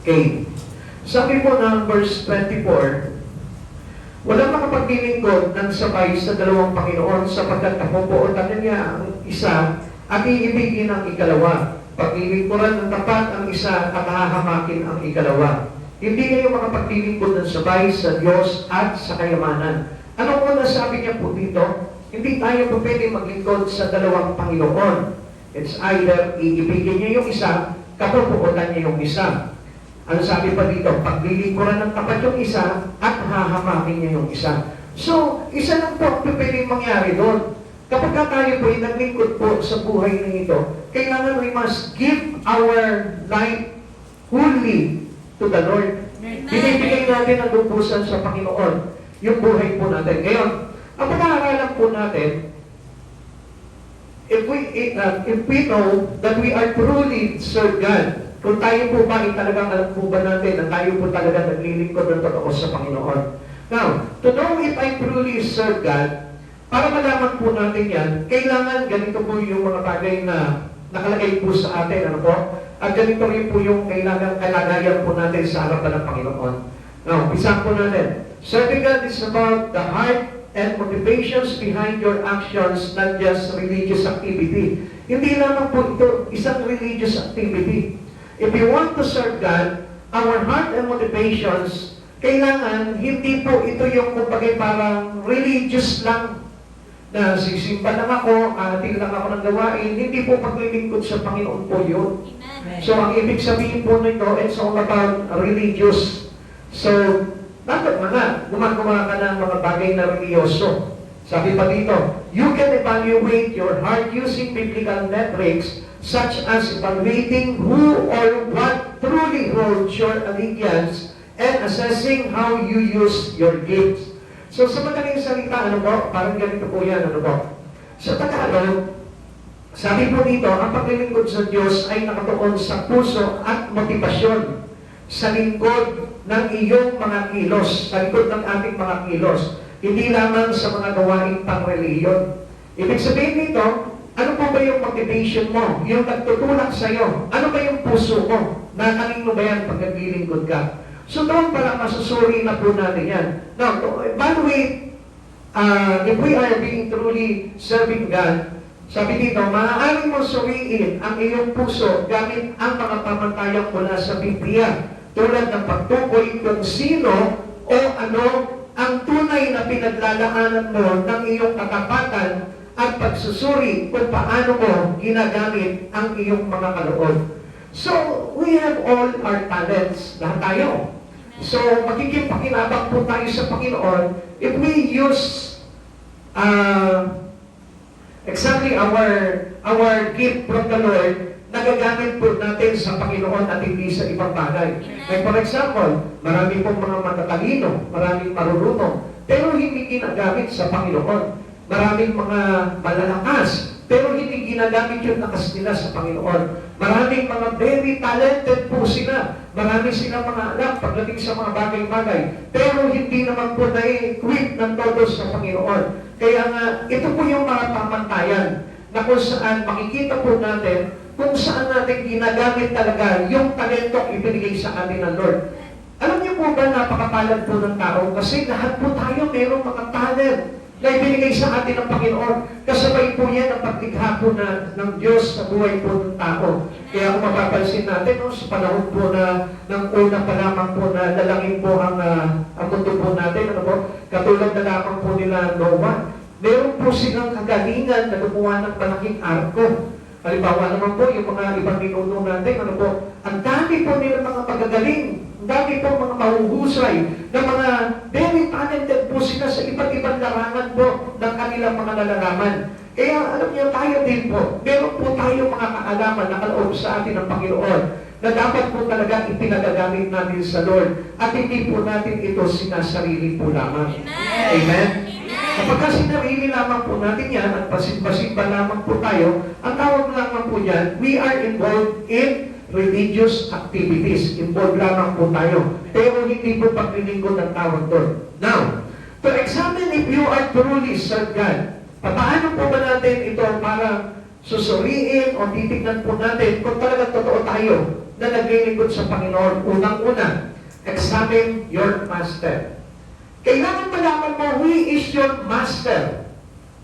Okay. Sabi po ng verse 24, walang makapaglilingkod ng sabay sa dalawang Panginoon sapagkat napupuotan niya ang isa at iibigin ang ikalawa. Paglilingkuran ng tapat ang isa at hahamakin ang ikalawa. Hindi kayo makapaglilingkod ng sabay sa Diyos at sa kayamanan. Ano po nasabi niya po dito? Hindi tayo po pwede maglingkod sa dalawang Panginoon. It's either iibigin niya yung isa, kapupuotan niya yung isa. Ano sabi pa dito? Paglilingkuran ng tapat yung isa at hahamakin niya yung isa. So, isa lang po ang pwede mangyari doon. Kapag tayo po ay naglingkod po sa buhay na ito, kailangan we must give our life wholly to the Lord. Binibigay natin ang lubusan sa Panginoon yung buhay po natin. Ngayon, ang pag-aaralan po natin, if we know that we are truly serve God, kung tayo po ba ay talagang alam po ba natin na tayo po talaga naglilingkod ng totoo sa Panginoon. Now, to know if I truly serve God, para malaman po natin yan, kailangan ganito po yung mga bagay na nakalagay po sa atin, ano po? At ganito rin po yung kailangan kalagayan po natin sa harapan ng Panginoon. Now, umpisa po natin. Serving God is about the heart and motivations behind your actions, not just religious activity. Hindi lamang po ito isang religious activity. If we want to serve God, our heart and motivations, kailangan hindi po ito yung kumbaga parang religious lang na sisimba lang ako, ating lang ako ng gawain, hindi po paglilingkod sa Panginoon po yun. Amen. So, ang ibig sabihin po nito, it's all about religious. So, dapat gumagawa ka ng mga bagay na religyoso. Sabi pa dito, you can evaluate your heart using biblical metrics such as evaluating who or what truly holds your allegiance and assessing how you use your gifts. So sa madaling salita, ano po? Parang ganito po yan, ano po? Sa Tagalog, sabi po dito, ang paglilingkod sa Diyos ay nakatuon sa puso at motibasyon sa lingkod ng iyong mga kilos, sa lingkod ng ating mga kilos, hindi lamang sa mga gawaing pang-reliyon. Ibig sabihin nito, ano po ba yung motivation mo? Yung nagtutulak sa'yo? Ano ba yung puso mo? Na kanino ba yan pag naglilingkod ka? So doon pala masusuri na po natin yan. Now, by the way, if we are being truly serving God, sabi dito, maaaring mo suriin ang iyong puso gamit ang mga pamantayan mula sa Biblia, tulad ng pagtukoy kung sino o ano ang tunay na pinaglalaanan mo ng iyong katapatan at pagsusuri kung paano mo ginagamit ang iyong mga kaloob. So, we have all our talents, lahat tayo. So, magiging pakinabang po tayo sa Panginoon if we use exactly our gift from the Lord, nagagamit po natin sa Panginoon at hindi sa ibang bagay. Like for example, marami pong mga matatalino, maraming marunong, pero hindi ginagamit sa Panginoon. Maraming mga malalakas, pero hindi ginagamit yung lakas nila sa Panginoon. Maraming mga very talented po sila. Marami silang mga alam pagdating sa mga bagay-bagay. Pero hindi naman po na-equip ng todo sa Panginoon. Kaya nga, ito po yung mga pamantayan na kung saan makikita po natin kung saan natin ginagamit talaga yung talentong ibinigay sa atin ng Lord. Alam niyo po ba, napakapalad po ng tao kasi lahat po tayo mayroong mga talent na ibinigay sa atin ng Panginoon. Kasabay po yan ang paglikha po ng Diyos sa buhay po ng tao. Kaya kung mapapansin natin, sa panahon po na ng una pa lamang po na lalangin po ang mundo po natin, ano po, katulad na lamang po nila Noah, meron po silang kagalingan na gumawa ng malaking arko. Halimbawa naman po, yung mga ibang ninuno natin, ano po, ang dami po nila mga pagagaling, ang dami po mga mahuhusay, na mga very talented po sila sa iba't ibang larangan po ng kanilang mga nalalaman. Kaya alam niyo, tayo din po, meron po tayo mga kaalaman na kaloob sa atin ng Panginoon, na dapat po talaga ipinagagamit natin sa Lord, at hindi po natin ito sinasarili po lamang. Amen? Kapag sinarili lamang po natin yan at pasimba-simba lamang po tayo, ang tawag lamang po yan, we are involved in religious activities. Involved lamang po tayo. Pero hindi po paglilingkod ang tawag doon. Now, to examine if you are truly serve God, paano po ba natin ito para susuriin o titignan po natin kung talagang totoo tayo na naglilingkod sa Panginoon. Unang-una, examine your master. Kailangan malaman mo who is your master.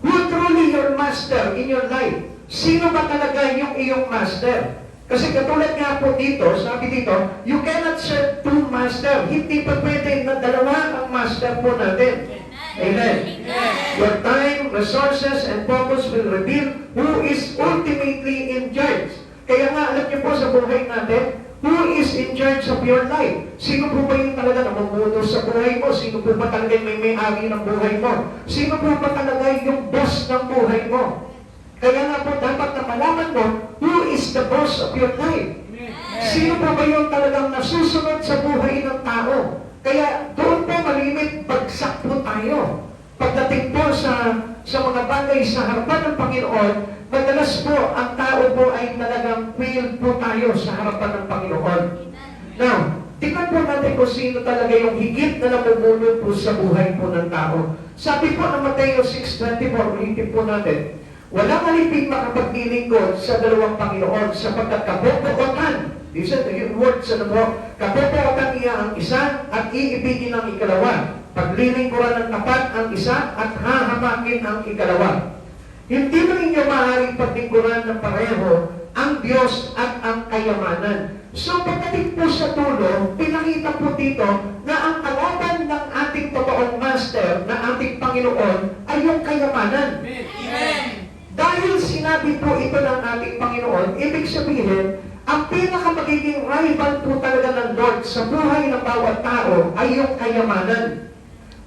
Who truly your master in your life? Sino ba talaga yung iyong master? Kasi katulad nga po dito, sabi dito, you cannot serve two master. Hindi pa pwede na dalawa ang master po natin. Amen. Your time, resources, and focus will reveal who is ultimately in charge. Kaya nga, alam niyo po sa buhay natin, who is in charge of your life? Sino po ba yung talaga namumuno sa buhay mo? Sino po ba talaga yung may-ari ng buhay mo? Sino po ba talaga yung boss ng buhay mo? Kaya nga po, dapat na malaman mo, who is the boss of your life? Sino po ba yung talagang nasusunod sa buhay ng tao? Kaya doon po malimit, bagsak po tayo. Pagdating po sa mga bagay sa harapan ng Panginoon, madalas po, ang tao po ay talagang fail po tayo sa harapan ng Panginoon. Now, tingnan po natin kung sino talaga yung higit na namumuno po sa buhay po ng tao. Sabi po ng Mateo 6:24, ulitin po natin, walang alipin makapaglilingkod sa dalawang Panginoon sapagkat kabobotan. Listen to yung word sa nabo. Kabobotan niya ang isa at iibigin ang ikalawa. Paglilingkuran ng tapat ang isa at hahamakin ang ikalawa. Hindi mo ninyo maaaring paglingkuran ng pareho ang Diyos at ang kayamanan. So pagdating po sa tulo, pinakita po dito na ang kalaban ng ating totoong master, na ating Panginoon, ay yung kayamanan. Amen. Dahil sinabi po ito ng ating Panginoon, ibig sabihin, ang pinakamagiging rival po talaga ng Lord sa buhay ng bawat tao ay yung kayamanan.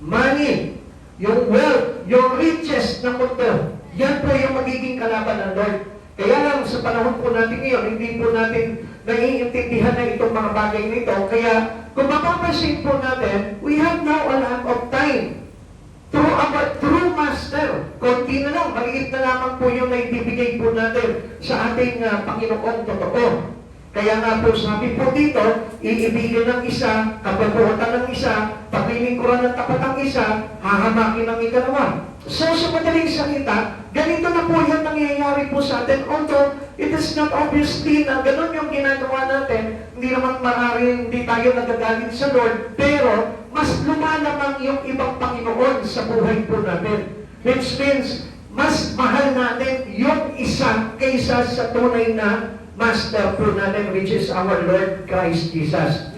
Money, yung wealth, yung riches ng mundo. Yan po yung magiging kalaban ng Lord. Kaya lang sa panahon po natin ngayon, hindi po natin naiintindihan na itong mga bagay nito. Kaya kung mapapansin po natin, we have now a lack of time. Through our true master, konti na lang, maliit na lamang po yung naibibigay po natin sa ating Panginoong totoo. Kaya nga po sabi po dito, iibigin ng isa, kababuhatan ng isa, paglilingkuran ng tapat ang isa, hahamakin ng ikalawa. So sa madaling salita, ganito na po yung nangyayari po sa atin. Although it is not obviously na ganun yung ginagawa natin, hindi naman maaaring hindi tayo nagagalit sa Lord, pero mas lumalamang yung ibang Panginoon sa buhay po natin. Which means, mas mahal natin yung isa kaysa sa tunay na Master po natin, which is our Lord Christ Jesus.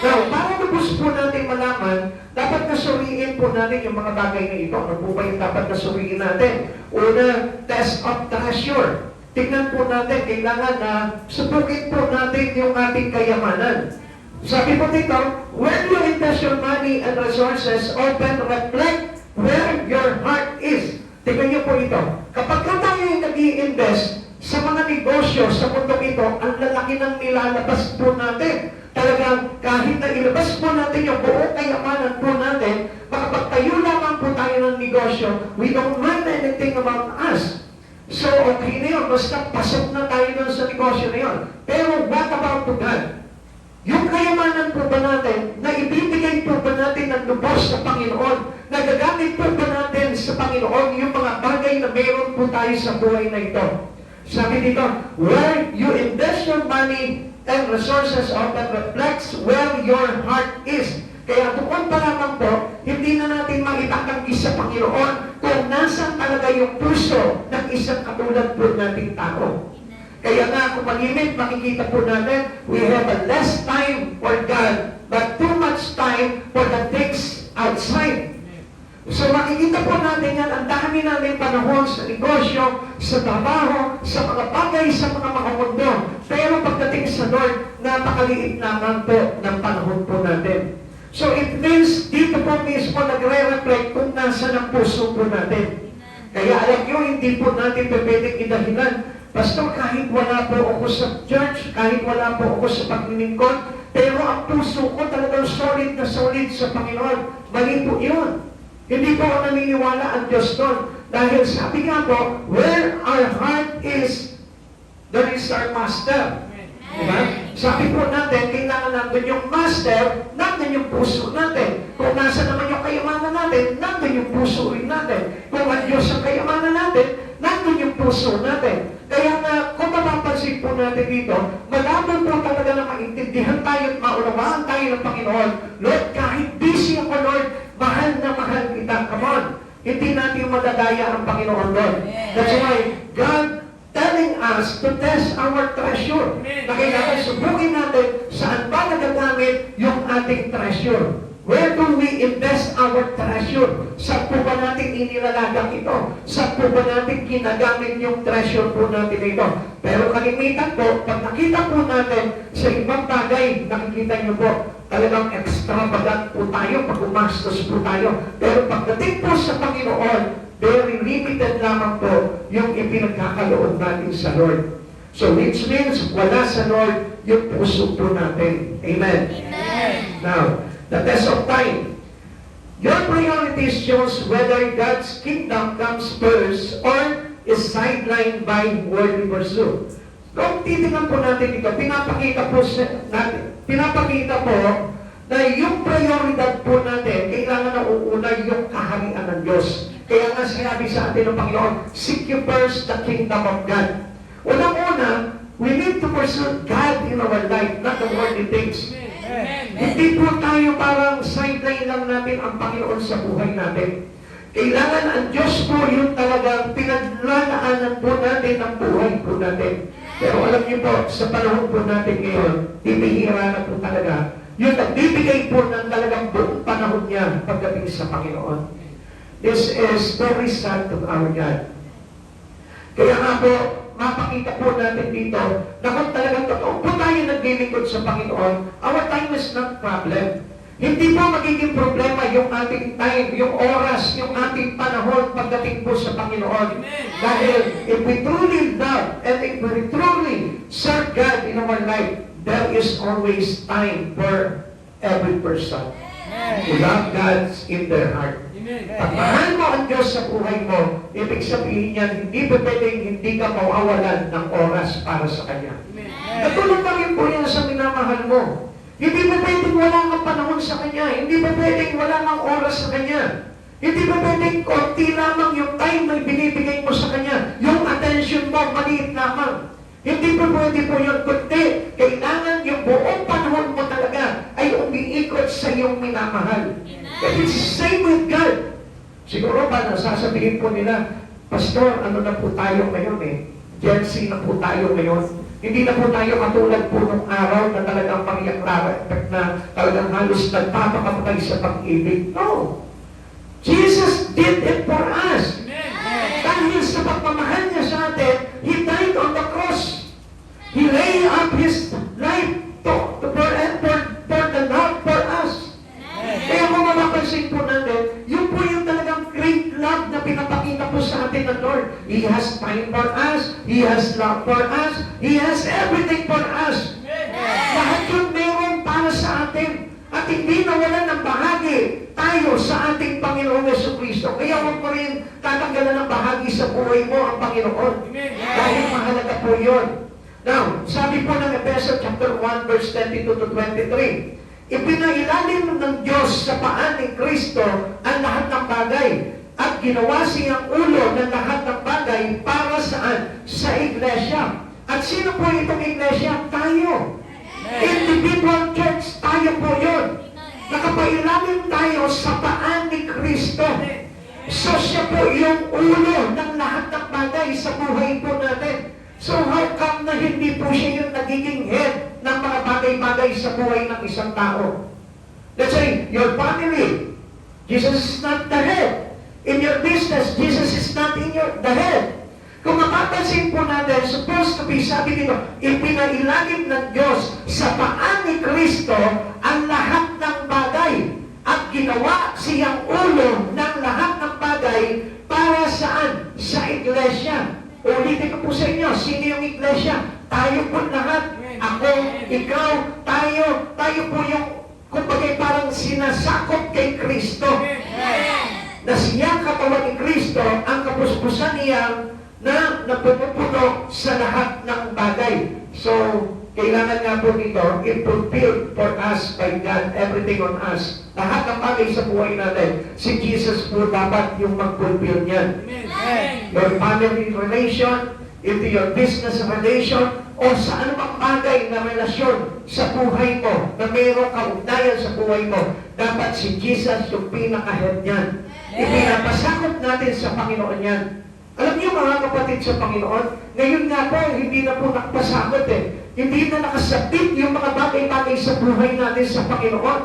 Now, para lubos po natin malaman, dapat nasuriin po natin yung mga bagay na ito. Ano po ba yung dapat nasuriin natin? Una, test of treasure. Tingnan po natin, kailangan na subukin po natin yung ating kayamanan. Sabi po dito, when you invest your money and resources, often reflect where your heart is. Tingnan niyo po ito. Kapag tayo yung nag-i-invest sa mga negosyo sa mundo ito, ang lalaki ng nilalabas po natin. Talagang kahit na ilabas po natin yung buong kayamanan po natin, makapagtayo lamang po tayo ng negosyo, we don't mind anything about us. So okay na yun, basta pasok na tayo doon sa negosyo na yun. Pero what about to God? Yung kayamanan po ba natin, na ibibigay po ba natin ng lubos sa Panginoon, nagagamit po ba natin sa Panginoon yung mga bagay na meron po tayo sa buhay na ito? Sabi dito, where you invest your money and resources often reflects where your heart is. Kaya doon pa lamang po, hindi na natin maitatanggi sa Panginoon kung nasan talaga yung puso ng isang katulad po nating tao. Kaya nga, kung malimit, makikita po natin, we have a less time for God, but too much time for the things outside. So makikita po natin yan, ang dami natin panahon sa negosyo, sa trabaho, sa mga bagay, sa mga mundo. Pero pagdating sa Lord, napakaliit naman po ng panahon po natin. So it means, dito po mismo nagre-reflect kung nasa ng puso po natin. Kaya alam nyo, hindi po natin pwedeng idahilan. Pastor, kahit wala po ako sa church, kahit wala po ako sa paglilingkod, pero ang puso ko talagang solid na solid sa Panginoon. Mali po yun. Hindi po ako naniniwala ang Diyos doon. Dahil sabi nga po, where our heart is, there is our master. Diba? Sabi po natin, kailangan natin yung master, natin yung puso natin. Kung nasa naman yung kayamanan natin, natin yung puso rin natin. Kung ang Diyos ang kayamanan natin, natin yung puso natin. Kaya nga, kung mapapansin mapapansin po natin dito, malabo po talaga na maintindihan tayo at maunawaan tayo ng Panginoon. Lord, kahit busy ako, Lord, mahal na mahal kita. Come on. Hindi natin madadaya ang Panginoon, Lord. That's why God telling us to test our treasure. Na kailangan subukin natin saan ba nagagamit yung ating treasure. Where do we invest our treasure? Saan po ba natin inilalagang ito? Saan po ba natin ginagamit yung treasure po natin ito? Pero kalimitan po, pag nakita po natin sa ibang bagay, nakikita niyo po, talagang extravagant po tayo, pag umastos po tayo. Pero pagdating po sa Panginoon, very limited lamang po yung ipinagkakaloob natin sa Lord. So which means, wala sa Lord yung puso po natin. Amen? Amen. Now, the test of time. Your priorities shows whether God's kingdom comes first or is sidelined by worldly pursuit. Kung titingnan po natin ito, pinapakita po na yung prioridad po natin, kailangan na uuna yung kaharian ng Diyos. Kaya nga sinabi sa atin ng Panginoon, seek you first the kingdom of God. Unang-una, we need to pursue God in our life, not the worldly things. Hindi po tayo parang sideline lang natin ang Panginoon sa buhay natin. Kailangan ang Diyos po yung talagang pinaglalaanan po natin ang buhay po natin. Pero alam niyo po, sa panahon po natin ngayon, bibihira na po talaga. Yung nagbibigay po ng talagang buong panahon niya pagdating sa Panginoon. This is very sad to our God. Kaya nga po, mapakita po natin dito na kung talagang totoo po tayo naglilingkod sa Panginoon, our time is not problem. Hindi po magiging problema yung ating time, yung oras, yung ating panahon pagdating po sa Panginoon. Dahil if we truly love and if we truly serve God in our life, there is always time for every person to love God in their heart. Pag mahal mo ang Diyos sa buhay mo, ibig sabihin niyan, hindi pa pwedeng hindi ka mawawalan ng oras para sa Kanya. Katulad na rin po yan sa minamahal mo. Hindi pa pwedeng wala kang panahon sa Kanya. Hindi pa pwedeng wala kang oras sa Kanya. Hindi pa pwedeng konti lamang yung time na binibigay mo sa Kanya. Yung attention mo, maliit lamang. Hindi pa pwede po yun, kundi kailangan yung buong panahon mo talaga ay umiikot sa iyong minamahal. And it's the same with God. Siguro ba nasasabihin po nila, Pastor, ano na po tayo ngayon Gen Z na po tayo ngayon. Hindi na po tayo katulad po nung araw na talagang pangyaklaro na talagang halos nagpapakapatay sa pag-ibig. No! Jesus did it for us. Dahil sa pagmamahal niya sa atin, He died on the cross. He laid up His life for the love for us. Kaya kung mapapansin po natin, yun po yung talagang great love na pinapakita po sa atin ng Lord. He has time for us, He has love for us, He has everything for us. Lahat yun meron para sa atin. At hindi nawalan ng bahagi tayo sa ating Panginoong Jesucristo. Kaya huwag mo rin tatanggalan ng bahagi sa buhay mo ang Panginoon. Dahil mahalaga po yun. Now, sabi po ng Ephesians chapter 1 verse 22 to 23, ipinailalim ng Diyos sa paa ni Kristo ang lahat ng bagay at ginawa siyang ulo ng lahat ng bagay para saan? Sa iglesia. At sino po itong iglesia? Tayo. Individual church, tayo po yun. Nakapailalim tayo sa paa ni Kristo. So siya po yung ulo ng lahat ng bagay sa buhay po natin. So how come na hindi po siya yung nagiging head ng mga bagay-bagay sa buhay ng isang tao? Let's say, your family, Jesus is not the head. In your business, Jesus is not the head. Kung mapapansin po natin, supposed to be, sabi dito, ipinailalim ng Diyos sa paa ni Kristo ang lahat ng bagay at ginawa siyang ulo ng lahat ng bagay para saan? Sa iglesia. Ulitin ko po sa inyo, sino yung iglesia? Tayo po lahat. Ako, ikaw, tayo po yung, kumbaga parang sinasakop kay Kristo. Na siya katawan ni Kristo, ang kapuspusan niya na napupulok sa lahat ng bagay. So, kailangan nga po dito, i-fulfill for us by God, everything on us. Lahat ng bagay sa buhay natin, si Jesus po dapat yung mag-fulfill niyan. Your family relation, into your business relation, o sa anumang bagay na relasyon sa buhay mo, na mayroong kaugnayan sa buhay mo, dapat si Jesus yung pinaka-head niyan. Ipinapasakop natin sa Panginoon yan. Alam niyo mga kapatid sa Panginoon, ngayon nga po, hindi na po nakapasakot Hindi na nakasabit yung mga bagay-bagay sa buhay natin sa Panginoon.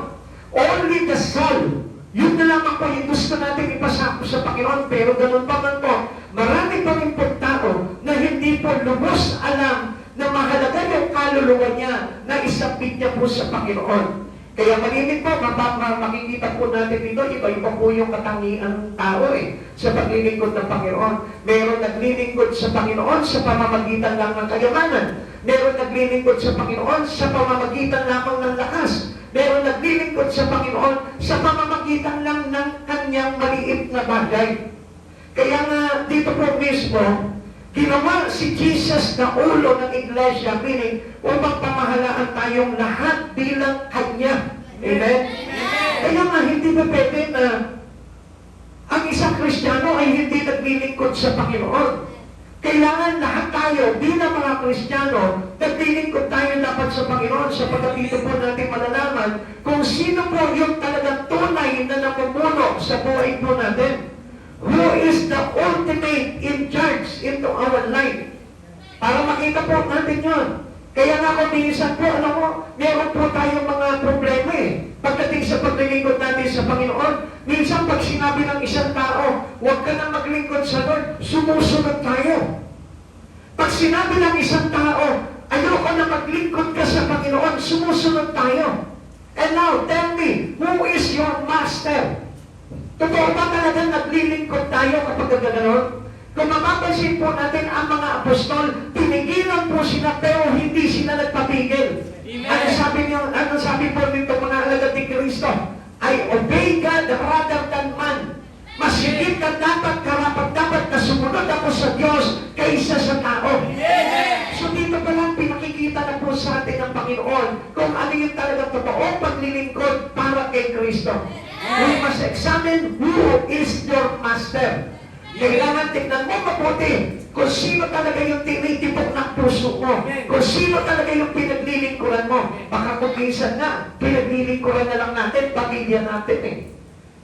Only the soul. Yun na lamang po yung gusto natin ipasakop sa Panginoon. Pero ganun pa man po, marami pa rin po tao na hindi po lubos alam na mahalaga yung kaluluwa niya na isabit niya po sa Panginoon. Kaya malimit po, makikita po natin dito, iba-iba po yung katangian tao sa paglilingkod ng Panginoon. Meron naglilingkod sa Panginoon sa pamamagitan lang ng kayamanan. Meron naglilingkod sa Panginoon sa pamamagitan lamang ng lakas. Meron naglilingkod sa Panginoon sa pamamagitan lang ng kanyang maliit na bagay. Kaya nga dito po mismo, ginawa si Jesus na ulo ng iglesia, meaning upang pamahalaan tayong lahat bilang Kanya. Amen? Kaya nga, hindi ba pwede na ang isang Kristiyano ay hindi naglilingkod sa Panginoon? Kailangan lahat tayo, bilang mga Kristiyano, naglilingkod tayo dapat sa Panginoon sapagkat dito po natin malalaman kung sino po yung talagang tunay na namumuno sa buhay po natin. Who is the ultimate in charge into our life? Para makita po natin yun. Kaya nga kung minsan po, alam mo, meron po tayong mga problema pagdating sa paglilingkod natin sa Panginoon. Minsan pag sinabi ng isang tao, huwag ka na maglingkod sa Lord, sumusunod tayo. Pag sinabi ng isang tao, ayoko na maglingkod ka sa Panginoon, sumusunod tayo. And now, tell me, who is your master? Totoo ba talagang naglilingkod tayo kapag gano'n? Kung mapapansin po natin ang mga apostol, tinigilan po sila pero hindi sila nagpapigil. Ano sabi po nito mga alagad ni Kristo? I obey God rather than man. Mas higit na dapat na sumunod ako sa Diyos kaysa sa tao. So dito pa lang pinakikita na po sa atin ng Panginoon kung ano yung talagang totoong paglilingkod para kay Kristo. We must examine who is your master. Kailangan tignan mo mabuti kung sino talaga yung tinitipok ng puso mo. Kung sino talaga yung pinaglilingkuran mo. Baka kung minsan na, pinaglilingkuran na lang natin, pamilya natin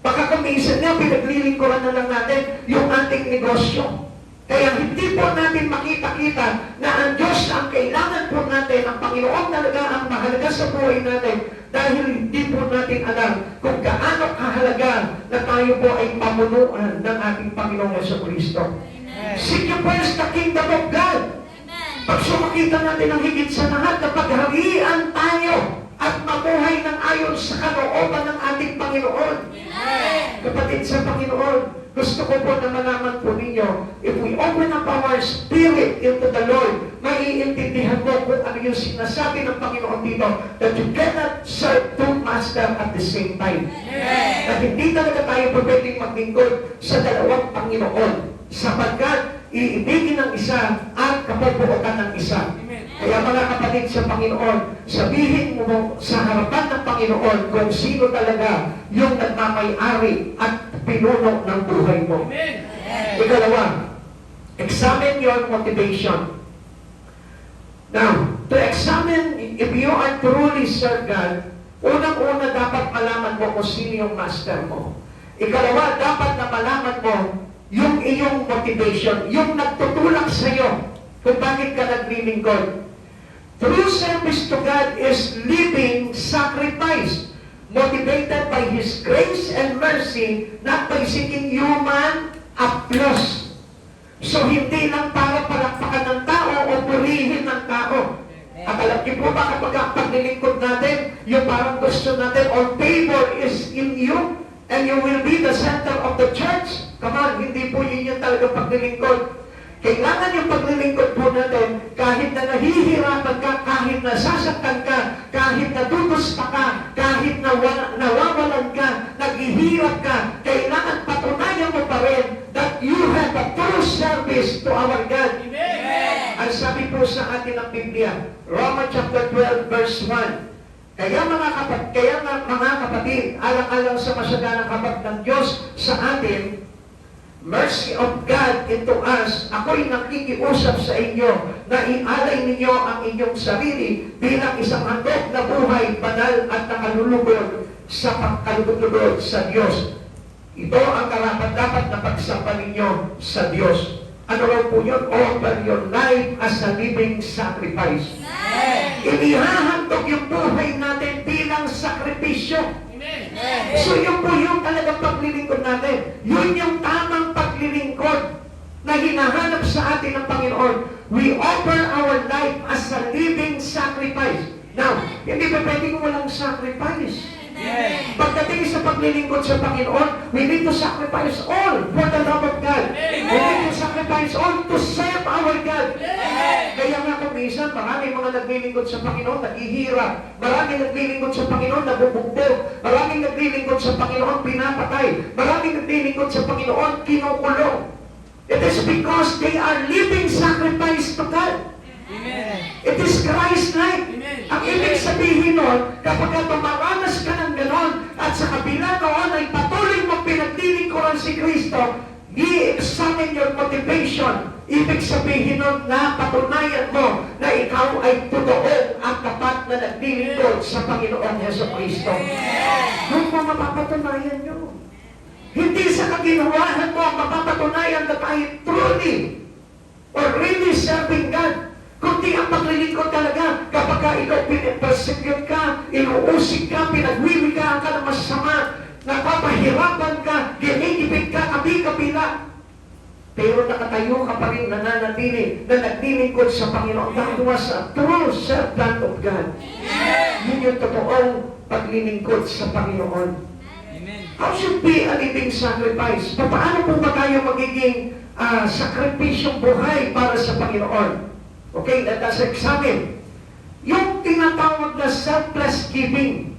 Baka kung minsan na, pinaglilingkuran na lang natin yung ating negosyo. Kaya hindi po natin makita-kita na ang Diyos ang kailangan po natin, ang Panginoon talaga ang mahalaga sa buhay natin dahil hindi po natin alam kung gaano kahalaga na tayo po ay pamunuan ng ating Panginoong Jesucristo. Seek ye first the kingdom of God. Pag sumakita natin ang higit sa lahat na pagharian tayo at mabuhay ng ayon sa kalooban ng ating Panginoon. Kapatid sa Panginoon, gusto ko po na malaman po ninyo, if we open up our spirit into the Lord, maiintindihan mo kung ano yung sinasabi ng Panginoon dito, that you cannot serve two masters at the same time. At hindi talaga tayo pwedeng maglingkod sa dalawang Panginoon, sapagkat iibigin ng isa at kapupuotan ng isa. Kaya mga kapatid sa Panginoon, sabihin mo sa harapan ng Panginoon kung sino talaga yung nagmamay-ari at pinuno ng buhay mo. Ikalawa, examine your motivation. Now, to examine if you are truly serve God, unang-una dapat malaman mo kung sino yung master mo. Ikalawa, dapat na malaman mo yung iyong motivation, yung nagtutulak sa iyo kung bakit ka naglilingkod. True service to God is living sacrifice, motivated by His grace and mercy, not by seeking human applause. So, hindi lang para palakpakan ng tao o purihin ng tao. At alam niyo po ba kapag ang paglilingkod natin, yung parang gusto natin, all favor is in you, and you will be the center of the church. Come on, hindi po yun yung talagang paglilingkod. Kailangan yung paglilingkod po natin, kahit na nahihirapan ka, kahit na sasaktan ka, kahit na dudusta ka, kahit na nawawalan ka, naghihirap ka, kailangan patunayan mo pa rin that you have a true service to our God. Amen. Ang sabi po sa atin ng Biblia, Romans chapter 12 verse 1, kaya mga kapatid, alang-alang sa masaganang habag ng Diyos sa atin, mercy of God into us, ako'y nakikiusap sa inyo na ialay ninyo ang inyong sarili bilang isang handog na buhay, banal at nakalulugod sa pagkalugod sa Diyos. Ito ang karapat-dapat na pagsamba ninyo sa Diyos. Ano raw po yun? Offer your life as a living sacrifice. Inihahandog yung buhay natin bilang sakripisyo. So yun po yung talagang paglilingkod natin. Yun yung tamang paglilingkod na hinahanap sa atin ng Panginoon. We offer our life as a living sacrifice. Now, hindi pa pwedeng walang sacrifice. Pagdating sa paglilingkod sa Panginoon, we need to sacrifice all for the love of God. We need to sacrifice all to serve our God. Kaya nga kung minsan, maraming mga naglilingkod sa Panginoon, naghihirap. Maraming naglilingkod sa Panginoon, nabubugtog. Maraming naglilingkod sa Panginoon, pinapatay. Maraming naglilingkod sa Panginoon, kinukulong. It is because they are living sacrifice to God. It is Christ-like. Ang ibig sabihin nun, kapag tumaranas ka ng ganon, at sa kabila noon ay patuloy mong pinaglilingkuran si Kristo, i-examine your motivation. Ibig sabihin nun na patunayan mo na ikaw ay totoo at tapat na naglilingkod sa Panginoon Yeso Kristo. Doon mo mapapatunayan nyo. Hindi sa kaginawahan mo mapapatunayan na tayo truly or really serving God. Kundi ang paglilingkod talaga, kapag ikaw pinipersecute ka, inuusig ka, pinagwiwigaan ka ng masama, napapahirapan ka, ginigipit ka, kabi-kabila. Pero nakatayo ka pa rin nananatili na naglilingkod sa Panginoon. That was a true servant of God. Yun yung totoong paglilingkod sa Panginoon. How should be a living sacrifice? Paano po ba tayo magiging sakripisyong buhay para sa Panginoon? Okay, let us examine. Yung tinatawag na selfless giving.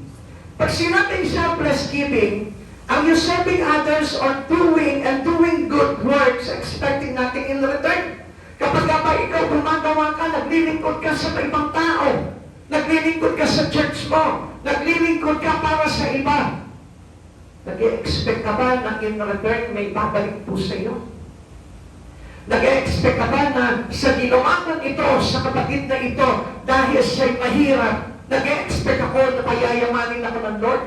Pag sinabing selfless giving, are you serving others or doing good works, expecting nothing in return? Kapag ba ikaw gumagawa ka, naglilingkod ka sa ibang tao, naglilingkod ka sa church mo, naglilingkod ka para sa iba, nag-expect ka ba na in return may babalik po sa iyo? Nag-expect ka ba na sa ginawa ng ito, sa kapatid na ito, dahil siya'y mahirap, nag-expect ako na payayamanin ako ng Lord?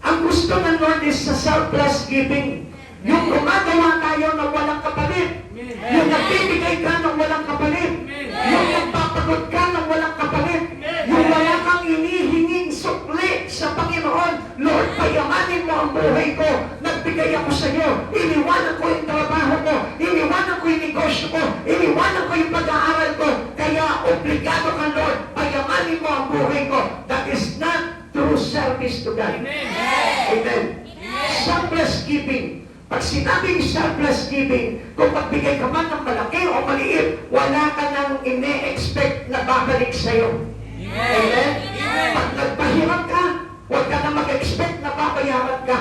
Ang gusto ng Lord is sa selfless giving. Yung gumagawa tayo ng walang kapalit. Yung nagbibigay ka ng walang kapalit. Yung nagpapagod ka ng walang kapalit. Yung wala kang inihinging sukli sa Panginoon. Lord, payamanin mo ang buhay ko. Nagbigay ako sa iyo. Iniwanan ko yung trabaho ko. Iniwanan ko yung negosyo ko. Iniwanan ko yung pag-aaral ko. Kaya obligado ka, Lord. Payamanin mo ang buhay ko. That is not true service to God. Amen. Selfless giving. Pag sinabing selfless giving, kung magbigay ka man ng malaki o maliit, wala ka nang ine-expect na babalik sa'yo. Amen? Pag nagpahirap ka, huwag ka na mag-expect na babayaran ka.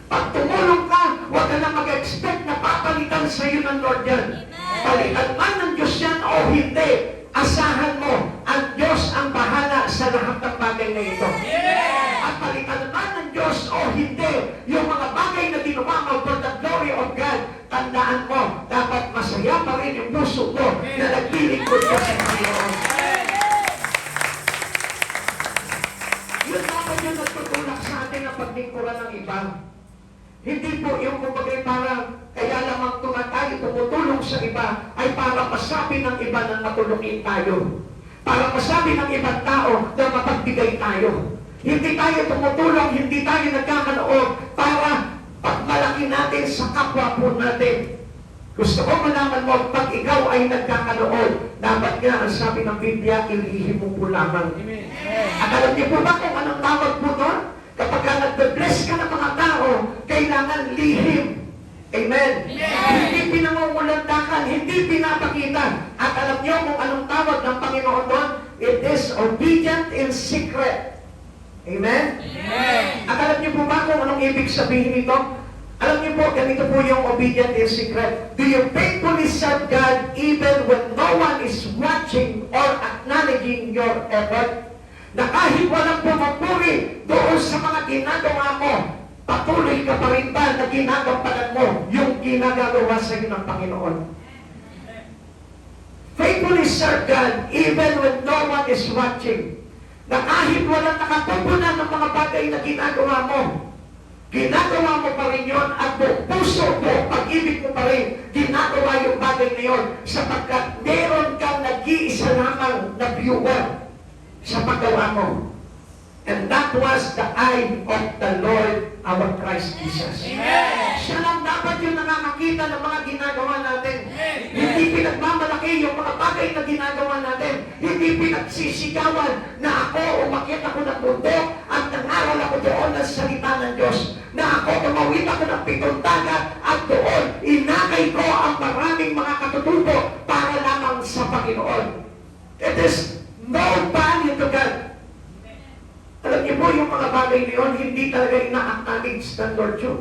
Pag tumulong ka, huwag ka na mag-expect na papalitan sa'yo ng Lord yan. Palitan man ng Diyos yan o hindi, asahan mo, ang Diyos ang bahala sa lahat ng bagay na ito. At palitan man ng Diyos o hindi, yung mga bagay na ginawa mo for the glory of God, tandaan mo, dapat masaya pa rin yung puso mo na naglilingkod ka sa Panginoon. Yun dapat yung nagtutulak sa atin ang paglingkuran ng iba. Hindi po yung kumagay para kaya lamang tayo tumutulong sa iba ay para masabi ng iba na matulungin tayo. Para masabi ng ibang tao na mapagbigay tayo. Hindi tayo tumutulong, hindi tayo nagkakaloob para pagmalaki natin sa kapwa po natin. Gusto ko malaman mo, pag ikaw ay nagkakaloob, dapat nga ang sabi ng Biblia, ilihim mo po lamang. At alam niyo po ba kung anong tawag po doon? Kapag nagbe-bless ka ng mga tao, kailangan lihim. Amen. Hindi pinangungulandakan, hindi pinapakita. At alam niyo kung anong tawag ng Panginoon doon? It is obedient in secret. Amen? At alam niyo po ba kung anong ibig sabihin nito? Alam niyo po, ganito po yung obedient in secret. Do you faithfully serve God even when no one is watching or acknowledging your effort? Na kahit walang pumapuri doon sa mga ginagawa mo, Patuloy ka pa rin ba na ginagampanan mo yung ginagagawa sa iyo ng Panginoon? Faithfully serve God even when no one is watching. Na kahit walang nakatutunan ng mga bagay na ginagawa mo, ginagawa mo pa rin yun at buong puso, buong pag-ibig mo pa rin, ginagawa yung bagay na yun sapagkat meron kang nag-iisa lamang na viewer sa paggawa mo. And that was the eye of the Lord, our Christ Jesus. Amen. Siya lang dapat yung nakakakita ng mga ginagawa natin. Hindi pinagmamalaki yung mga bagay na ginagawa natin. Hindi pinagsisigawan na ako umakyat ako ng bundok at nangaral ako doon ng salita ng Diyos. Na ako tumawid ako ng pitong dagat at doon inakay ko ang maraming mga katutubo para lamang sa Panginoon. It is no value to God. Alam niyo po, yung mga bagay na yun, hindi talaga ina-acknowledge ng Lord yun.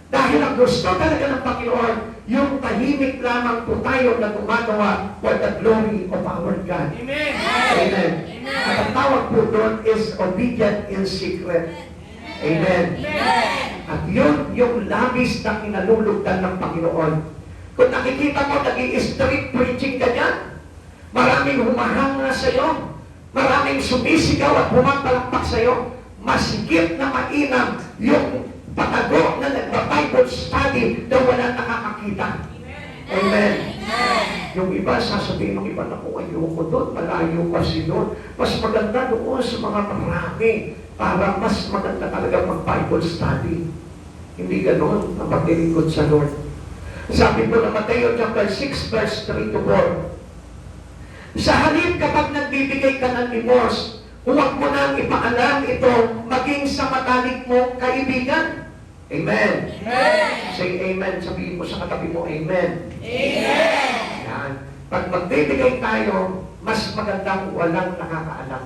Dahil ang gusto talaga ng Panginoon, yung tahimik lamang po tayo na gumagawa for the glory of our God. Amen. Amen. At ang tawag po doon is obedient in secret. Amen. At yun, yung labis na kinalulugdan ng Panginoon. Kung nakikita mo, nag-i-street preaching ka dyan, maraming humahanga sa iyo, maraming sumisigaw at pumapalakpak sa iyo, masigit na mainam yung patago na nagpa-Bible study na walang nakakakita. Amen. Yung iba, sasabihin ng iba na kung ayoko doon, malayo kasi doon. Mas maganda doon sa mga marami para mas maganda talaga mag-Bible study. Hindi ganon ang paglilingkod sa Lord. Sabi po na Mateo chapter 6 verse 3 to 4, sa halip kapag nagbibigay ka ng limos, huwag mo nang ipaalam ito maging sa matalik mong kaibigan. Amen. Amen. Say amen. Sabihin mo sa katabi mo, amen. Amen. Yan. Pag magbibigay tayo, mas magandang walang nakakaalam.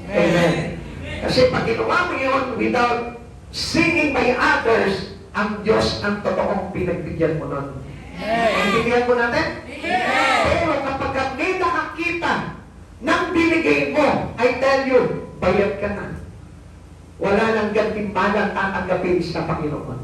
Amen. Kasi pag ginawa mo yun without singing by others, ang Diyos ang totoong pinagbigyan mo nun. Pinagbigyan mo natin? Pero kapag may nakakita ng binigay mo, I tell you, bayad ka na. Wala nang gantimpala tatanggapin sa Panginoon.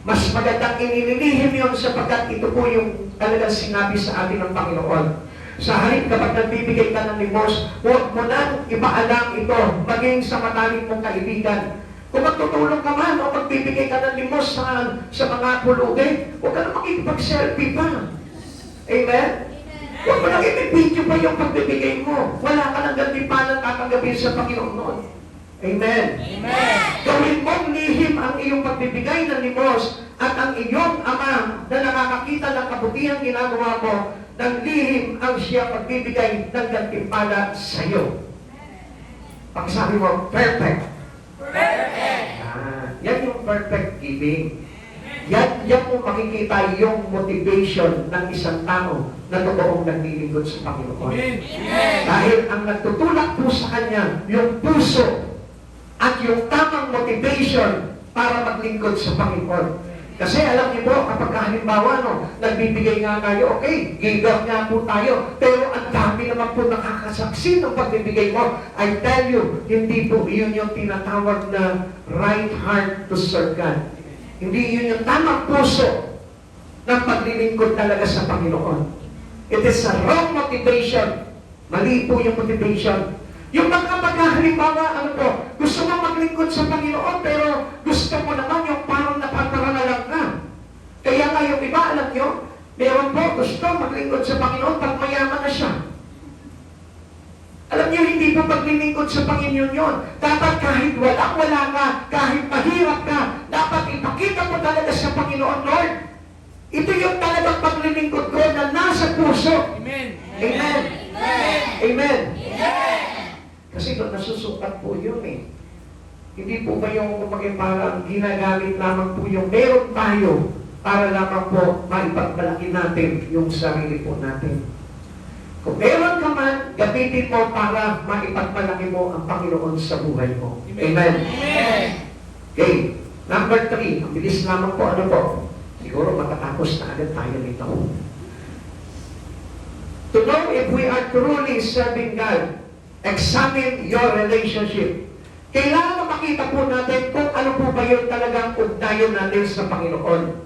Mas magandang inililihim yun sapagkat ito po yung talagang sinabi sa atin ng Panginoon. Sa halip kapag nagbibigay ka ng limos, huwag mo nang ipaalam ito maging sa matalik mong kaibigan. Kung magtutulong ka man o magbibigay ka ng limos sa mga pulugin, huwag ka na makikipag-selfie pa. Amen? Huwag mo nang i-video pa yung pagbibigay mo. Wala ka nang gantimpalang tatanggapin sa Panginoon noon. Amen? Amen. Gawin mong lihim ang iyong pagbibigay ng limos at ang iyong ama na nakakakita ng kabutihang ginagawa mo ng lihim ang siya pagbibigay ng gantimpala sa iyo. Pagsabi mo, perfect. Perfect. Yan yung perfect giving. Yan mo makikita yung motivation ng isang tao na totoong naglilingkod sa Panginoon. Amen. Dahil ang nagtutulak po sa kanya, yung puso at yung tamang motivation para maglingkod sa Panginoon. Kasi alam niyo po, kapag halimbawa, nagbibigay nga kayo, okay, giver nga po tayo, pero ang dami naman po nakakasaksi ng pagbibigay mo. I tell you, hindi po yun yung tinatawag na right heart to serve God. Hindi yun yung tamang puso ng paglilingkod talaga sa Panginoon. It is a wrong motivation. Mali po yung motivation. Yung halimbawa, gusto mo maglingkod sa Panginoon, pero gusto mo naman yung parang napaparangalang ka. Kaya nga yung iba, alam nyo, meron po gusto maglingkod sa Panginoon pag mayaman na siya. Alam niyo, hindi po paglilingkod sa Panginoon yun. Dapat kahit wala ka, kahit mahirap ka, dapat ipakita mo talaga sa Panginoon, Lord. Ito yung talagang paglilingkod ko na nasa puso. Amen. Amen. Amen. Amen. Amen. Kasi doon nasusukat po yun eh. Hindi po ba yung parang ginagamit lamang po yung meron tayo para lamang po maipagmalaki natin yung sarili po natin. Kung meron ka man, gamitin mo para maipagmalaki mo ang Panginoon sa buhay mo. Amen. Amen. Okay. Number 3. Ang bilis lamang po. Ano po? Siguro matatapos na agad tayo nito. To know if we are truly serving God, examine your relationship. Kailangan na makita po natin kung ano po ba yung talagang ugnayan natin sa Panginoon.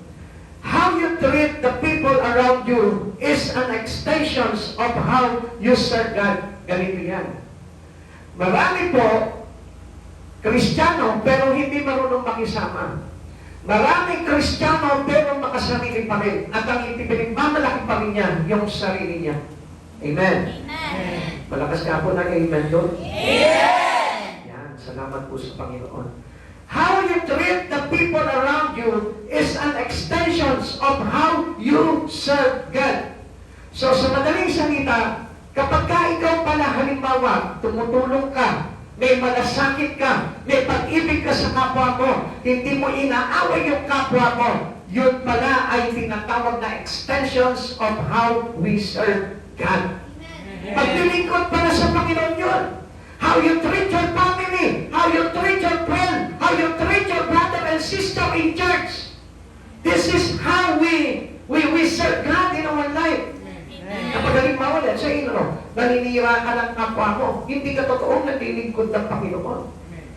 How you treat the people around you is an extension of how you serve God. Ganito yan. Marami po, Kristiyano, pero hindi marunong makisama. Maraming Kristiyano, pero makasarili pa rin. At ang pinagmamalaki pa rin niya, yung sarili niya. Amen. Amen. Malakas ka po na amen doon. Amen. Yan, salamat po sa Panginoon. How you treat the people around you is an extension of how you serve God. So sa madaling salita, kapag ka ikaw pala halimbawa, tumutulong ka, may malasakit ka, may pag-ibig ka sa kapwa mo, hindi mo inaaway yung kapwa mo, yun pala ay tinatawag na extensions of how we serve God. Paglilingkod pala sa Panginoon yun. How you treat your family, how you treat your friend, how you treat your brother and sister in church. This is how we serve God in our life. Kapag halimbawa sa inyo, naninira ka ng kapwa mo, hindi ka totoong naglilingkod ng Panginoon.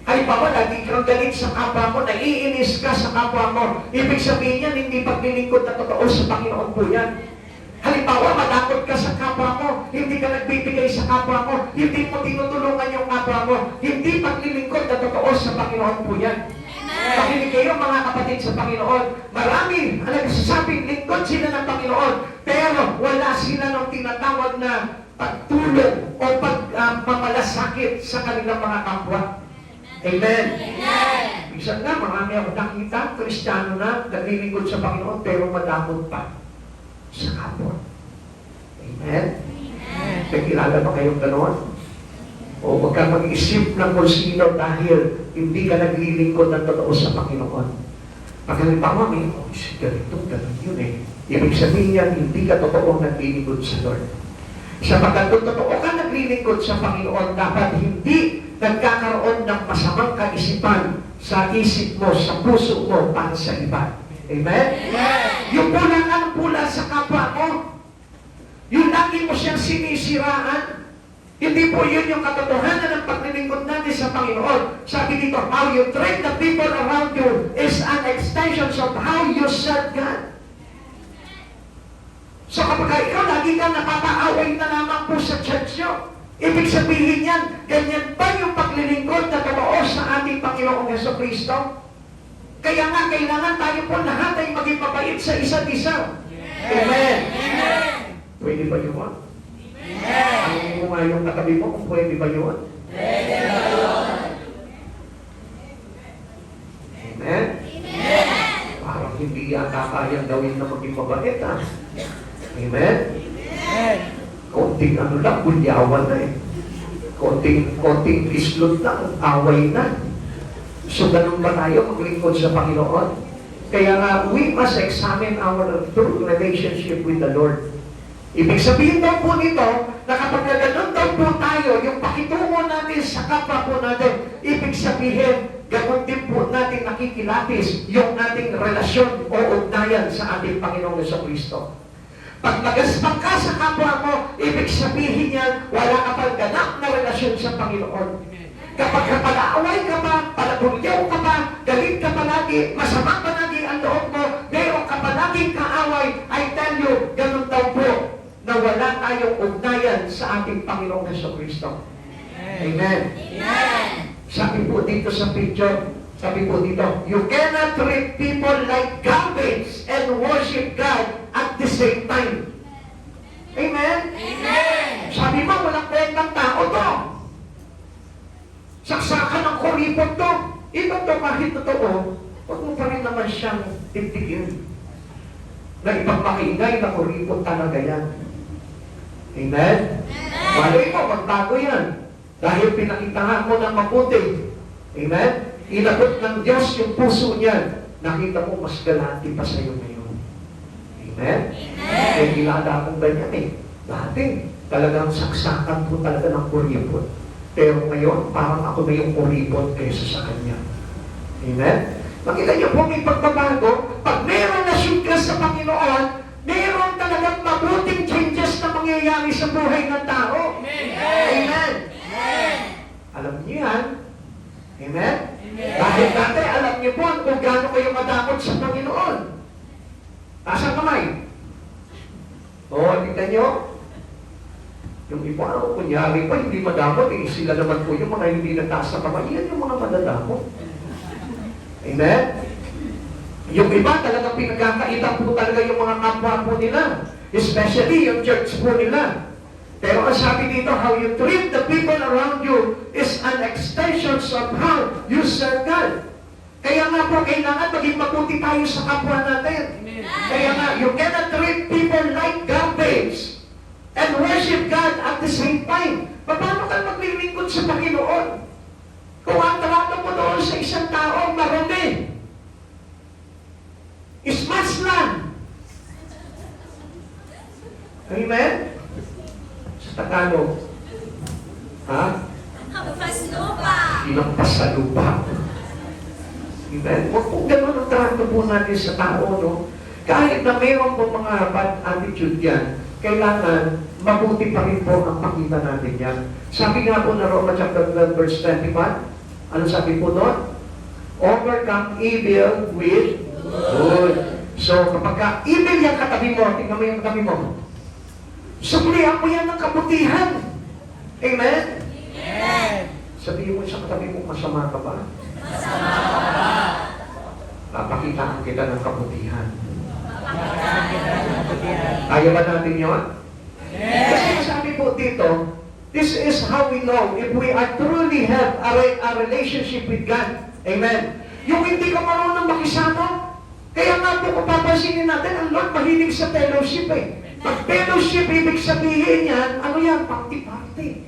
Halimbawa, lagi kang galit sa kapwa mo, naiinis ka sa kapwa mo, ibig sabihin yan, hindi paglilingkod na totoo sa Panginoon po yan. Halimbawa, matakot ka sa kapwa mo, hindi ka nagbibigay sa kapwa mo, hindi mo tinutulungan yung kapwa mo, hindi paglilingkod na totoo sa Panginoon po yan. Pakinig kayo mga kapatid sa Panginoon. Marami ang nagsasabing lingkod sila ng Panginoon, pero wala sila ng tinatawag na pagtulong o pagmamalasakit sa kanilang mga kapwa. Amen. Minsan nga, marami ako nakita, Kristiyano na, naglilingkod sa Panginoon, pero madamot pa sa kapwa. Amen? May kilala ba kayong gano'n? O huwag ka mag-isip ng kung sino dahil hindi ka naglilingkod ng totoo sa Panginoon. Pag halimbawa, may ganito, ganun yun eh. Ibig sabihin yan, hindi ka totoo naglilingkod sa Lord. Sapagkat kung totoo ka naglilingkod sa Panginoon, dapat hindi nagkakaroon ng masamang kaisipan sa isip mo, sa puso mo, para sa iba. Amen? Yung pula sa kapwa mo, yung lagi mo siyang sinisiraan, hindi po yun yung katotohanan ng paglilingkod natin sa Panginoon. Sabi dito, how you treat the people around you is an extension of how you serve God. So kapag ikaw lagi kang napapaaway na lamang po sa church nyo, ibig sabihin yan, ganyan ba yung paglilingkod na totoo sa ating Panginoong Jesucristo? Kaya nga, kailangan tayo po lahat ay maging mabait sa isa't isa. Amen. Pwede ba yun? Ano mo nga yung katabi mo kung pwede ba yun? Amen? Parang hindi yata kayang gawin na maging mabait, ha? Amen? Konting ano lang, bulyawan na eh. Konting kislot na, away na. So, ganun ba tayo maglingkod sa Panginoon? Kaya nga, we must examine our true relationship with the Lord. Ibig sabihin daw po nito, na kapag ganun daw po tayo, yung pakitungo natin sa kapwa po natin, ibig sabihin, ganun din po natin nakikilapis yung ating relasyon o ugnayan sa ating Panginoong Jesucristo. Pag magaspang ka sa kapwa mo, ibig sabihin yan, wala ka pang ganap na relasyon sa Panginoon. Kapag kapalaaway ka pa, palabulyaw ka pa, galit ka palagi, masama palagi ang loob mo, mayroon ka palaging kaaway, I tell you, ganun daw po, na wala tayong ugnayan sa ating Panginoong Jesucristo. Amen. Sabi po dito sa picture, sabi po dito, you cannot treat people like garbage and worship God at the same time. Amen? Sabi mo, walang kwentang tao to. Saksakan ng kuripot to. Ito to kahit totoo, huwag mo pa rin naman siyang tigtigin. Na ipagmakingay na kuripot talaga yan. Amen? Malay mo, magbago yan. Dahil pinakita mo ng mabuti. Amen? Inabot ng Diyos yung puso niya. Nakita mo, mas galante pa sa'yo ngayon. Amen? May kilala akong ganyan eh. Dati, talagang saksakan po talaga ng kuripot. Pero ngayon, parang ako na yung kuripot kaysa sa kanya. Amen? Makita niyo po, may pagbabago. Pag may relasyon ka sa Panginoon, mayroon talagang mabuting changes na mangyayari sa buhay ng tao. Amen? Alam niyo yan, Amen? Dahil dati, alam niyo po kung gaano kayo madamot sa Panginoon. Taas ang kamay. Oo, tingnan niyo. Yung iba, kunyari pa, hindi madamot, sila naman po yung mga hindi nagtaas sa kamay. Yan yung mga madadamot. Amen? Yung iba, talagang pinagkakaitan po talaga yung mga kapwa po nila. Especially yung church po nila. Pero ang sabi dito, how you treat the people around you is an extension of how you serve God. Kaya nga po, kailangan maging mabuti tayo sa kapwa natin. Kaya nga, you cannot treat people like garbage and worship God at the same time. Paano ka maglilingkod sa Panginoon? Kung ang trato mo doon sa isang tao, marumi. Ismas lang. Amen? Sa Tagalog. Ha? Hampas lupa. Hinampas sa lupa. Amen? Huwag po ganun ang trato po natin sa tao, no? Kahit na mayroon po mga bad attitude yan, kailangan mabuti pa rin po ang pakita natin yan. Sabi nga po na Roma chapter 12 verse 21, ano sabi po doon? Overcome evil with good. So kapag evil yung katabi mo, tingnan mo yung katabi mo. Suplihan mo yan ng kabutihan. Amen? Amen. Sabihin mo sa katabi mo, masama ka ba? Masama ka ba? Papakitaan kita ng kabutihan. Kaya ba natin yun? Kasi sabi po dito, this is how we know if we are truly have a relationship with God. Amen. Yung hindi ka marunong makisama, kaya nga po kung papansinin natin, ang Lord mahilig sa fellowship eh. Pag fellowship, ibig sabihin yan, ano yan? Party-party.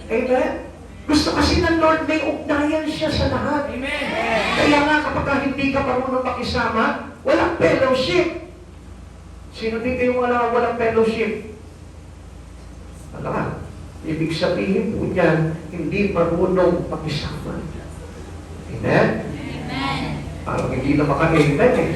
Amen? Gusto kasi ng Lord may ugnayan siya sa lahat. Amen. Kaya nga kapag hindi ka marunong makisama, walang fellowship. Sino dito yung walang fellowship? Alam, ibig sabihin po niyan, hindi marunong makisama. Amen? Amen. Parang hindi na maka-amen eh.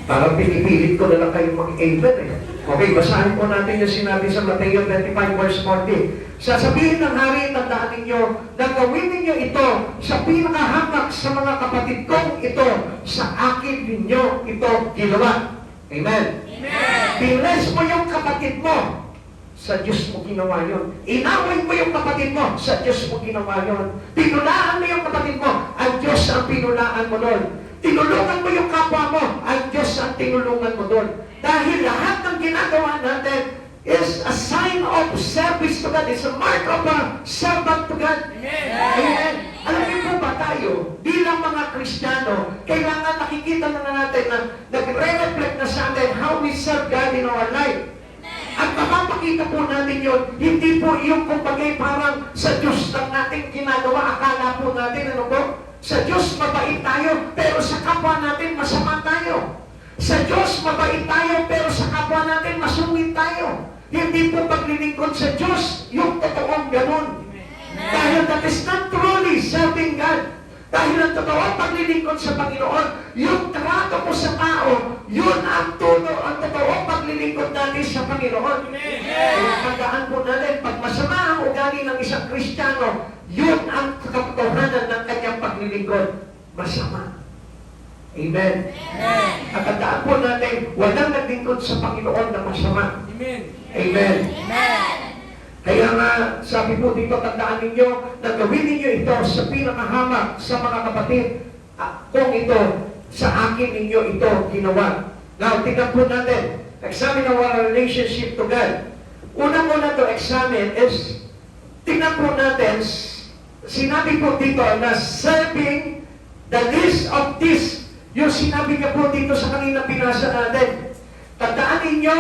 Parang pinipilit ko na lang kayo mag-amen eh. Okay, basahin po natin yung sinabi sa Mateo 25 verse 40. Sasabihin ng hari, tandaan ninyo, na gawin ninyo ito sa pinakahamak sa mga kapatid kong ito, sa akin ninyo ito ginawa. Amen? Amen. Pinles mo yung kapatid mo, sa Diyos mo ginawa yun. Inaway mo yung kapatid mo, sa Diyos mo ginawa yun. Pinulaan mo yung kapatid mo, ang Diyos ang pinulaan mo doon. Tinulungan mo yung kapwa mo, ang Diyos ang tinulungan mo doon. Dahil lahat ng ginagawa natin is a sign of service to God. It's a mark of a servant to God. Amen. Amen. Alam niyo po ba tayo, bilang mga Kristiyano, kailangan nakikita na natin na nagre-reflect na sa atin how we serve God in our life. At mapapakita po natin yun, hindi po yung kumpagay parang sa Diyos lang natin ginagawa, akala po natin, ano po? Sa Diyos mabait tayo, pero sa kapwa natin masama tayo. Sa Diyos mabait tayo, pero sa kapwa natin masungit tayo. Hindi po paglilingkod sa Diyos yung totoong ganun. Dahil that is not truly serving God. Dahil ang totoong paglilingkod sa Panginoon, yung trato mo sa tao, yun ang ang totoong paglilingkod natin sa Panginoon. Kaya tandaan po natin, pag masama ang ugali ng isang Kristiyano, yun ang katotohanan ng kanyang paglilingkod. Masama. Amen. At tandaan po natin, walang naglingkod sa Panginoon na masama. Amen. Amen. Amen. Kaya nga, sabi po dito, tandaan ninyo na gawin ninyo ito sa pinakahamak sa mga kapatid. Kung ito, sa akin ninyo ito ginawa. Now, tingnan po natin. Examine our relationship to God. Una muna to examine is, tingnan po natin, sinabi po dito na serving the least of this. Yung sinabi niya po dito sa kanina binasa natin. Tandaan ninyo,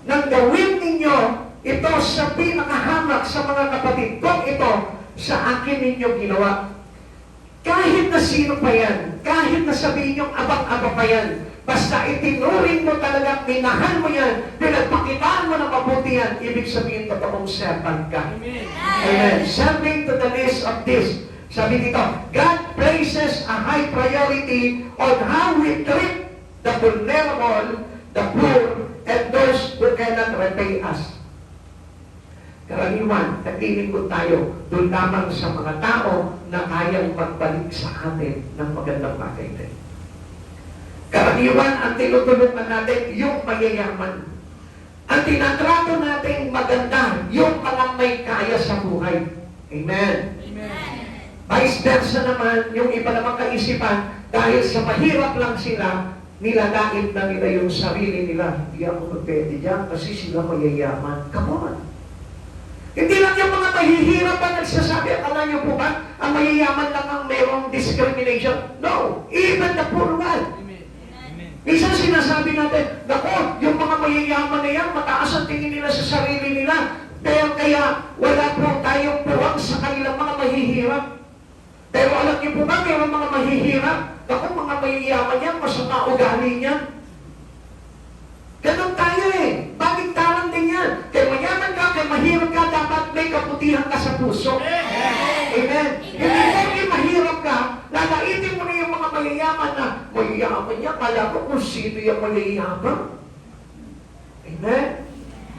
nang gawin ninyo ito sa pinakahamak sa mga kapatid kong ito, sa akin ninyo ginawa. Kahit na sino pa yan, kahit na sabihin niyong abang-aba pa yan, basta itinuring mo talaga, minahal mo yan, pinagpakitaan mo ng mabuti yan, ibig sabihin totoong servant ka. Amen. Amen. Serving to the least of this. Sabi dito, God places a high priority on how we treat the vulnerable, the poor, and those who cannot repay us. karaniwan, naglilingkod tayo doon lamang sa mga tao na kayang magbalik sa atin ng magandang bagay din. Karaniwan, ang tinutulungan natin, yung mayayaman. Ang tinatrato natin maganda, yung mga may kaya sa buhay. Amen. Vice versa naman, yung iba namang kaisipan, dahil sa mahirap lang sila, nilalait na nila yung sarili nila. Hindi ako magpwede dyan kasi sila mayayaman. Come on. Hindi lang yung mga mahihirap ang nagsasabi. Akala niyo po ba, ang mayayaman lang ang merong discrimination? No. Even the poor one. Minsan sinasabi natin, naku, yung mga mayayaman na yan, mataas ang tingin nila sa sarili nila. Kaya wala po tayong puwang sa kanilang mga mahihirap. Pero alam niyo po ba, mayroong mga mahihirap? Naku, mga mayayaman yan, masama ugali niyan. Ganon tayo eh. Baliktaran din yan. Kaya mayaman ka, kaya mahirap ka, dapat may kaputihan ka sa puso. Amen. Hindi porke mahirap ka, lalaitin mo na yung mga mayayaman na mayayaman niya, kala ko kung sino yung mayayaman. Amen.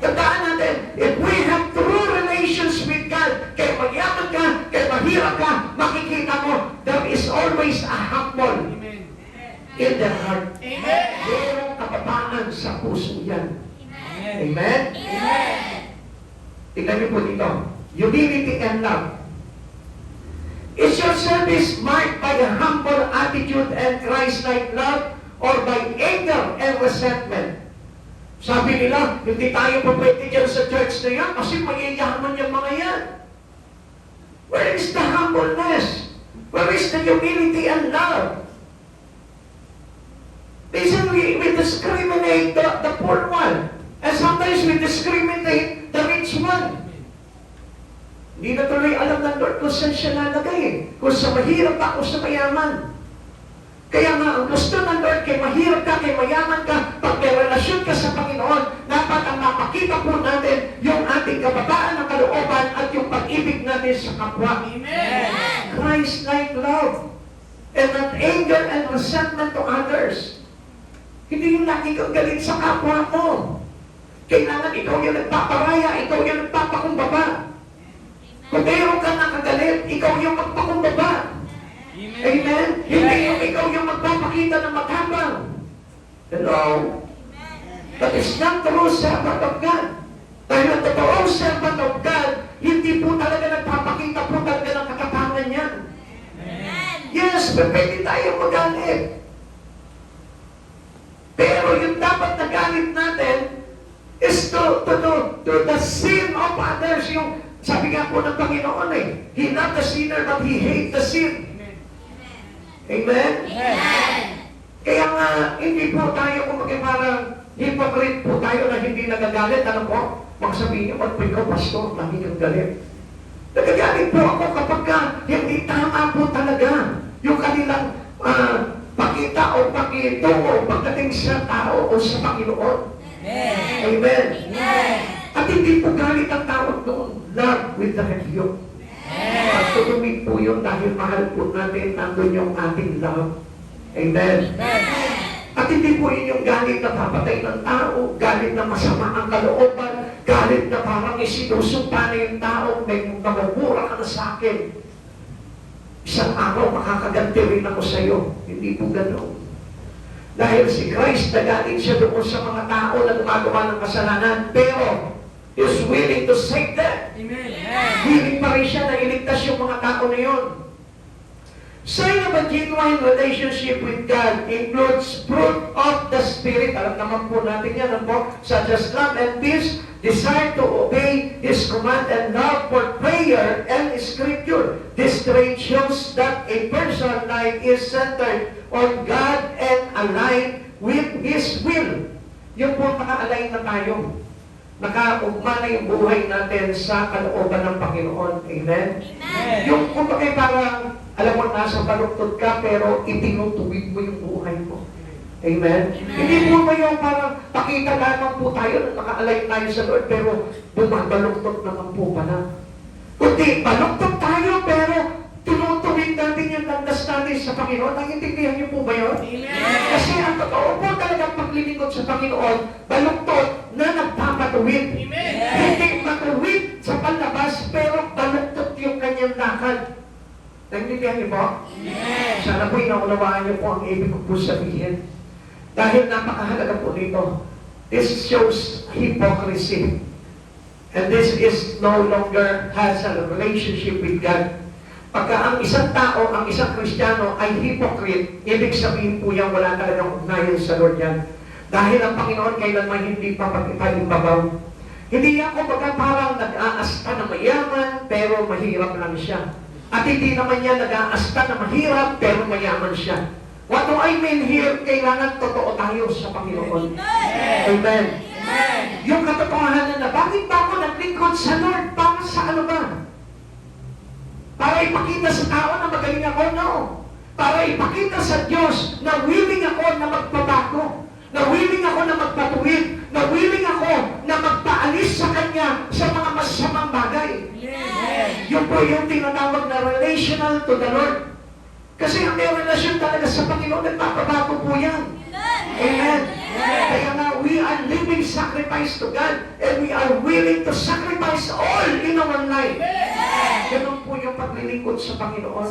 Tandaan natin, if we have true relations with God, kaya mayaman ka, kaya mahirap ka, makikita mo, there is always a humble in the heart. Merong kapapaan sa puso yan. Amen? Tingnan niyo po dito. Humility and love. Is your service marked by a humble attitude and Christ-like love or by anger and resentment? Sabi nila, hindi tayo pwede dyan sa church na yan kasi mayayaman yung mga yan. Where is the humbleness? Where is the humility and love? Listen, we discriminate the poor one. And sometimes we discriminate the rich one. Hindi na tuloy alam ng Lord kung saan siya nalagay. Kung sa mahirap ka, kung sa mayaman. Kaya nga, ang gusto ng Lord, kay mahirap ka, kay mayaman ka, pag may relasyon ka sa Panginoon, dapat ang mapakita po natin yung ating kababaan ng kalooban at yung pag-ibig natin sa kapwa. Amen. Christ-like love. And not anger and resentment to others. Hindi yung lagi kang galit sa kapwa mo. Kailangan ikaw yung nagpaparaya, ikaw yung nagpapakumbaba. Kung mayroon ka nakagalit, ikaw yung magpakumbaba. Amen? Hindi yung ikaw yung magpapakita ng matapang. Hello? That is not true servant of God. Dahil ang totoong servant of God, hindi po talaga nagpapakita po talaga ng katapangan niya. Yes, pwede tayo magalit. Pero yung dapat na galit natin is to the sin of others. Yung sabi nga po ng Panginoon He not the sinner but He hate the sin. Amen? Kaya nga, hindi po tayo parang hypocrite po tayo na hindi nagagalit. Alam po, magsabihin niyo, pag ikaw, pastor, lagi kang galit. Nagagalit po ako kapag hindi tama po talaga yung kanilang pakita o pakitungo pagdating sa tao o sa Panginoon. Amen. At hindi po galit ang tawag doon. Love with the rebuke. Pagtutumig po yun dahil mahal po natin, nandun yung ating love. Amen. At hindi po yun yung galit na papatay ng tao, galit na masama ang kalooban, galit na parang isinusumpa na yung tao, may mamumura ka na sa akin. Isang araw makakaganti rin ako sa iyo. Hindi po ganoon. Dahil si Christ nagaling siya doon sa mga tao na gumagawa ng kasalanan, pero is willing to save them. Willing pa rin siya na iligtas yung mga tao na yun. Sign of a genuine relationship with God includes fruit of the Spirit. Alam naman po natin yan, such as love and peace, desire to obey His command, and love for prayer and Scripture. This trait shows that a person's life is centered on God and aligned with His will. Yung po naka-align na tayo. Nakaugma na yung buhay natin sa kalooban ng Panginoon. Amen? Yung kumbaga parang, alam mo, nasa baluktot ka, pero itinutuwid mo yung buhay mo. Amen? Hindi po ba yung parang pakita lamang po tayo na naka-align tayo sa Lord, pero bumabaluktot naman po pala. Kundi, baluktot tayo, pero tinutuwid natin yung landas natin sa Panginoon. Naintindihan niyo po ba yun? Kasi ang totoo po talagang paglilingkod sa Panginoon, baluktot na nagpapatuwid. Hindi matuwid sa palabas, pero baluktot yung kanyang lakad. Naintindihan niyo po? Sana po'y naunawaan niyo po ang ibig ko po sabihin. Dahil napakahalaga po nito. This shows hypocrisy. And this is no longer has a relationship with God. Pagka ang isang tao, ang isang Kristiyano ay hypocrite, ibig sabihin po yan, wala talagang ugnayan sa Lord yan. Dahil ang Panginoon kailanman hindi pa pagkakalimbabaw. Hindi yan kumbaga parang nag-aasta na mayaman, pero mahirap lang siya. At hindi naman yan nag-aasta na mahirap, pero mayaman siya. What do I mean here? Kailangan totoo tayo sa Panginoon. Amen. Yung katotohanan na, bakit ba ako naglingkod sa Lord? Para sa ano ba? Para ipakita sa tao na magaling ako? No. Para ipakita sa Diyos na willing ako na magbabago. Na willing ako na magpatuwid. Na willing ako na magpaalis sa Kanya sa mga masamang bagay. Yun po yung tinatawag na relational to the Lord. Kasi ang may relasyon talaga sa Panginoon, nagpapabago po yan. Amen. Kaya nga, we are living sacrifice to God and we are willing to sacrifice all in our life. Ganun po yung paglilingkod sa Panginoon.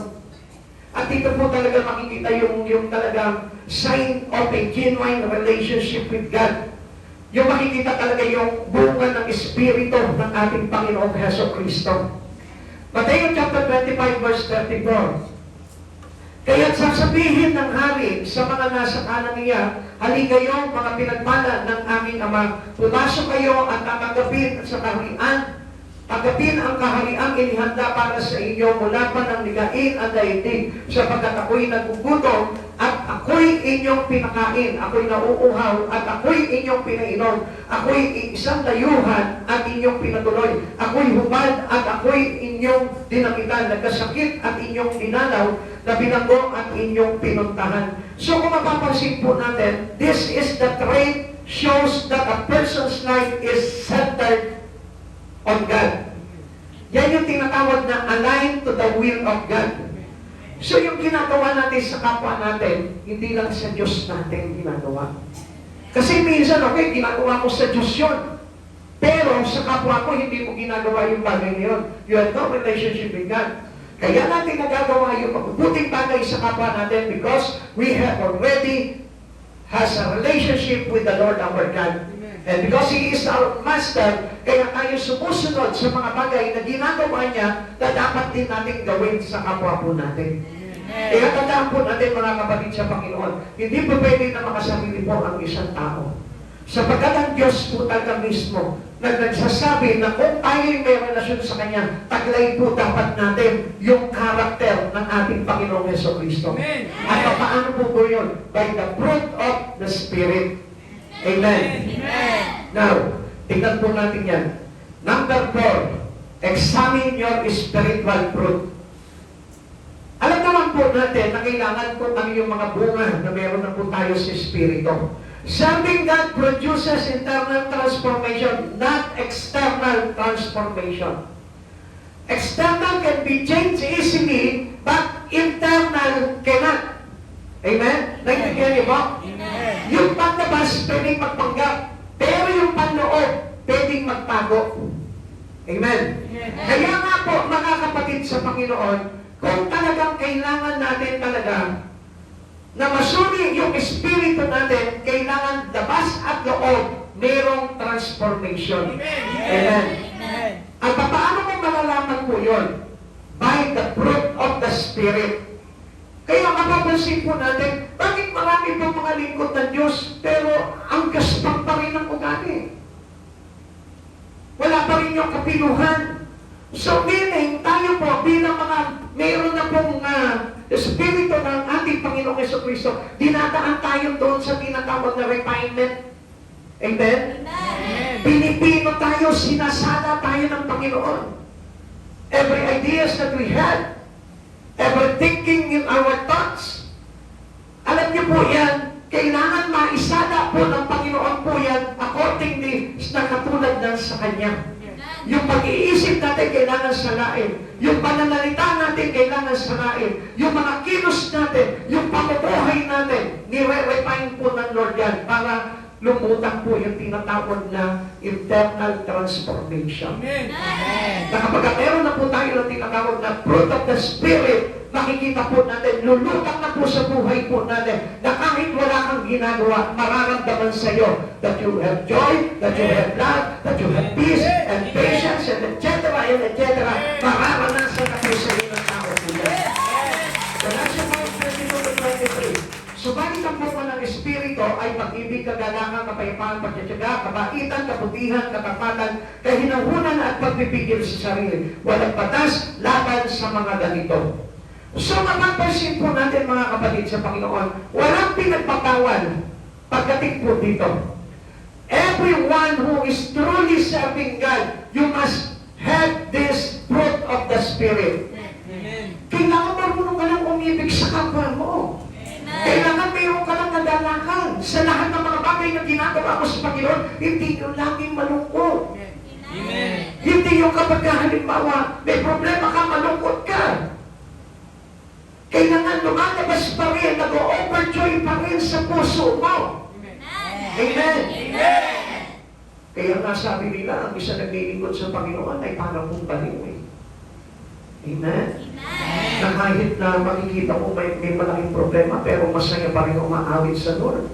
At dito po talaga makikita yung talagang sign of a genuine relationship with God. Yung makikita talaga yung bunga ng Espiritu ng ating Panginoong Jesucristo. Mateo chapter 25 verse 34. Kaya't sasabihin ng hari sa mga nasa kanan niya, halikayo mga pinagpala ng aming Ama, pumasok kayo at tatanggapin sa kaharian. Tanggapin ang kahariang inihanda para sa inyo mula pa ng ligain at daigdig, sapagkat ako'y nagugutom at ako'y inyong pinakain, ako'y nauuhaw at ako'y inyong pinainom, ako'y isang dayuhan at inyong pinatuloy, ako'y hubad at ako'y inyong dinamitan, nagkasakit at inyong dinalaw, nabinanggo at inyong pinuntahan. So kung mapapansin po natin, this is the trait shows that a person's life is centered on God. Yan yung tinatawag na align to the will of God. So yung ginagawa natin sa kapwa natin, hindi lang sa Diyos natin ginagawa. Kasi minsan, okay, ginagawa ko sa Diyos yun. Pero sa kapwa ko, hindi mo ginagawa yung bagay na yun. You have no relationship with God. Kaya natin nagagawa yung mabubuting bagay sa kapwa natin because we have already has a relationship with the Lord our God. And because He is our Master, kaya tayo sumusunod sa mga bagay na ginagawa niya na dapat din natin gawin sa kapwa po natin. Kaya tandaan po natin mga kapatid sa Panginoon, hindi po pwede na makasarili po ang isang tao. Sapagkat ang Diyos po talaga mismo na nagsasabi na kung tayo'y may relasyon sa Kanya, taglay po dapat natin yung karakter ng ating Panginoong Jesucristo. At paano po yun? By the fruit of the Spirit. Amen. Now, tingnan po natin yan. Number 4, examine your spiritual fruit. Alam naman po natin na kailangan kung ano yung mga bunga na meron na po tayo sa Espiritu. Serving God produces internal transformation, not external transformation. External can be changed easily, but internal cannot. Amen? Naintindihan niyo ba? Yung panlabas, pwedeng magpanggap. Pero yung panloob, pwedeng magtago. Amen? Kaya nga po, mga kapatid sa Panginoon, kung talagang kailangan natin talaga na masuri yung espiritu natin, kailangan labas at loob, merong transformation. Amen? At paano mo malalaman po yun? By the fruit of the Spirit. Kaya mapapansin po natin, bakit marami pong mga lingkod ng Diyos, pero ang gaspang pa rin ang ugali. Wala pa rin yung kapiluhan. So meaning, tayo po bilang mga mayroon na pong Espiritu ng ating Panginoong Jesucristo, dinadaan tayo doon sa tinatawag na refinement. Amen? Pinipino tayo, sinasala tayo ng Panginoon. Every ideas that we had, every thinking in our thoughts, alam niyo po yan, kailangan maisala po ng Panginoon po yan accordingly na katulad ng sa Kanya. Yung pag-iisip natin kailangan salain. Yung pananalita natin kailangan salain. Yung mga kilos natin, yung pamumuhay natin, nire-refine po ng Lord yan para lumutang po yung tinatawag na internal transformation. Amen. Na kapag meron na po tayo ng tinatawag na fruit of the Spirit, makikita po natin, lulutang na po sa buhay po natin, na kahit wala kang ginagawa, mararamdaman sa iyo that you have joy, that you have love, that you have peace, and patience, and etc. and etc. Mararanasan na po sa iyo ng tao po yan. Galatians 5:22-23. Subalit ang bunga ng Espiritu ay pag-ibig, kagalakan, kapayapaan, pagtsatsaga, kabaitan, kabutihan, katapatan, kahinahunan at pagpipigil sa sarili. Walang batas laban sa mga ganito. So mapapansin po natin mga kapatid sa Panginoon, walang pinagpapawal pagdating po dito. Everyone who is truly serving God, you must have this fruit of the Spirit. Kailangan marunong ka lang umibig sa kapwa mo. Kailangan mayroon ka lang nadalakan sa lahat ng mga bagay na ginagawa mo sa Panginoon, hindi yung laging malungkot. Amen. Hindi yung kapag halimbawa, may problema ka, malungkot ka. Kailangan lumalabas pa rin, nag-overjoy pa rin sa puso mo. Amen. Kaya nga sabi nila, ang isa naglilingkod sa Panginoon ay parang kung baliw eh. Amen. Na kahit na makikita mo may malaking problema, pero masaya pa rin umaawit sa Lord.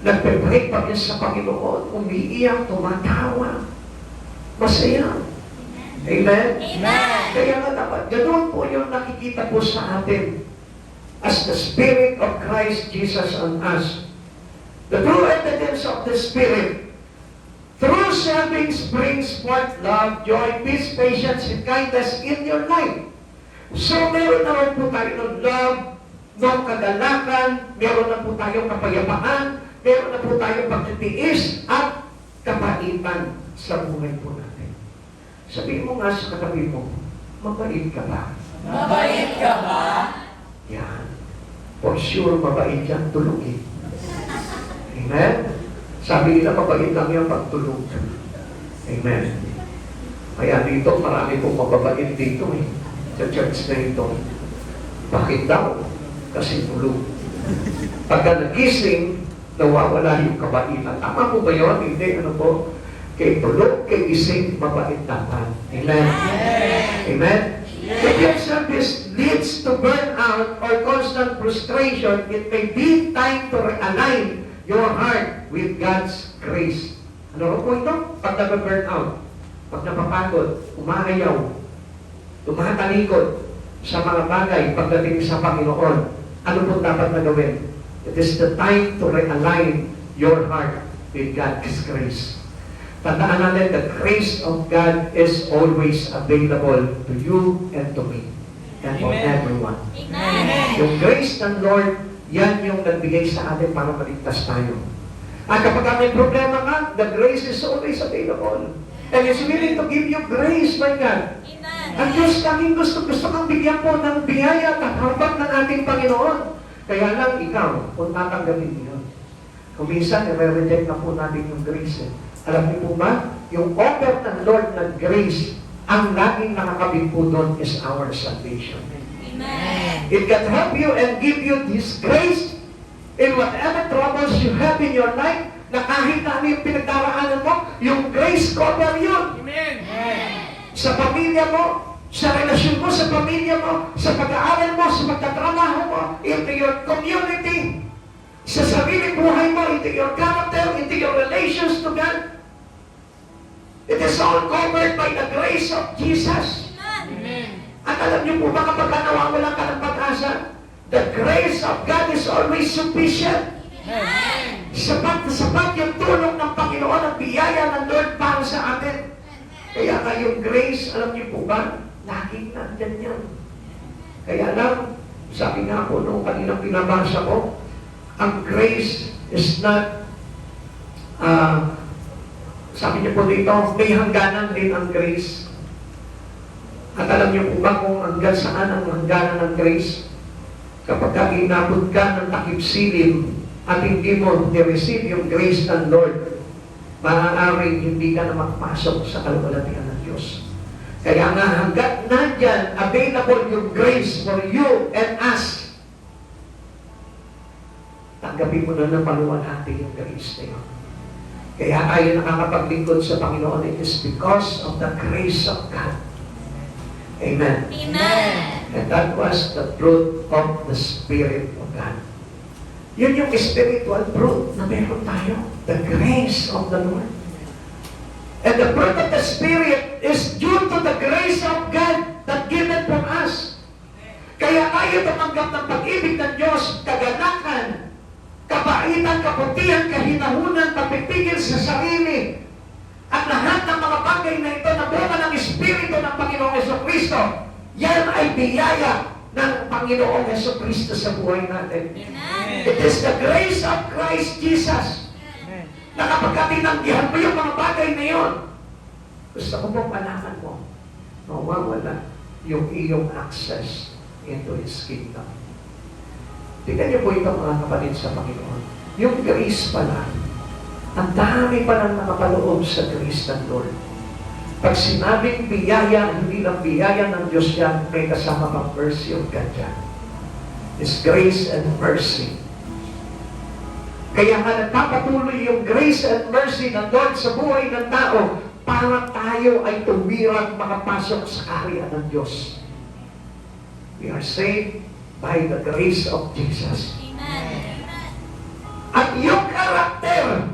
Nagpe-pray pa rin sa Panginoon, umiiyak, tumatawa. Masaya. Amen? Kaya nga dapat, ganoon po yung nakikita po sa atin as the Spirit of Christ Jesus on us. The true evidence of the Spirit, through serving brings forth love, joy, peace, patience, and kindness in your life. So, meron naman po tayo ng love, ng kagalakan, meron na po tayong kapayapaan, meron na po tayong pagtitiis at kabaitan sa buhay po natin. Sabihin mo nga sa katabi mo, mabait ka ba? Mabait ka ba? Yan. For sure, mabait yan, tulungin. Amen? Sabi nila, mabait lang yan pagtulog. Amen? Kaya dito, marami pong mababait dito eh. Sa church na ito. Bakit daw? Kasi tulog. Pagka nagising, nawawala yung kabaitan. Tama po ba yun? Hindi, ano po? Kay tulog, kay gising, mabait dapat. Amen? Amen? If your service leads to burnout or constant frustration, it may be time to realign your heart with God's grace. Ano po ito? Pag nag-burnout, pag napapagod, umaayaw, tumatalikod sa mga bagay pagdating sa Panginoon, ano po dapat na gawin? It is the time to realign your heart with God's grace. Tandaan natin, the grace of God is always available to you and to me and for everyone. Yung grace ng Lord, yan yung nagbigay sa atin para maligtas tayo. At kapag may problema ka, the grace is always available. And is willing to give you grace, my God. Ang Diyos laging gusto kang bigyan po ng biyaya at habag ng ating Panginoon. Kaya lang ikaw, kung tatanggapin niyo. Kung minsan, i-reject na po natin yung grace. Alam niyo po ba, yung offer ng Lord na grace, ang laging nakakabit po doon is our salvation. It can help you and give you this grace in whatever troubles you have in your life, na kahit na ano yung pinagdaraanan mo, yung grace cover yun. Sa pamilya mo, sa relasyon mo, sa pamilya mo, sa pag-aaral mo, sa pagtatrabaho mo, into your community, sa sariling buhay mo, into your character, into your relations to God. It is all covered by the grace of Jesus. At alam niyo po ba kapag nawawala ka ng pag-asa, the grace of God is always sufficient. Sapat na sapat yung tulong ng Panginoon, ang biyaya ng Lord para sa atin. Kaya nga yung grace, alam niyo po ba, laging nandyan yan. Kaya lang, sabi nga po nung kaninang pinabasa ko, ang grace is not, sabi niyo po dito, may hangganan din ang grace. At alam niyo po ba kung hanggang saan ang hangganan ng grace? Kapag inabot ka ng takip silim at hindi mo i-receive yung grace ng Lord, maaaring hindi ka na makapasok sa kaluwalhatian ng Diyos. Kaya nga hanggat nandyan, available yung grace for you and us, tanggapin mo na ng maluwalhati yung grace na yun. Kaya tayo nakakapaglingkod sa Panginoon, it is because of the grace of God. Amen. Amen. And that was the fruit of the Spirit of God. Yun yung spiritual fruit na meron tayo. The grace of the Lord. And the fruit of the Spirit is due to the grace of God that given from us. Kaya tayo tumanggap ng pag-ibig ng Diyos, kaganakan, kabaitan, kabutihan, kahinahunan, pagpipigil sa sarili, at lahat ng mga bagay na ito na bunga ng Espiritu ng Panginoong Jesucristo, yan ay biyaya ng Panginoong Jesucristo sa buhay natin. Amen. It is the grace of Christ Jesus na kapag tinanggihan mo yung mga bagay na yun, gusto ko pong malaman mo, mawawala yung iyong access into His kingdom. Tingnan niyo po ito mga kapatid sa Panginoon. Yung grace pala, ang dami pa ng nakapaloob sa grace ng Lord. Pag sinabing biyaya, hindi lang biyaya ng Diyos yan, may kasama pang mercy of God yan. It's grace and mercy. Kaya nga nagpapatuloy yung grace and mercy ng Lord sa buhay ng tao para tayo ay tuwirang makapasok sa kaharian ng Diyos. We are saved by the grace of Jesus. Amen. At yung karakter,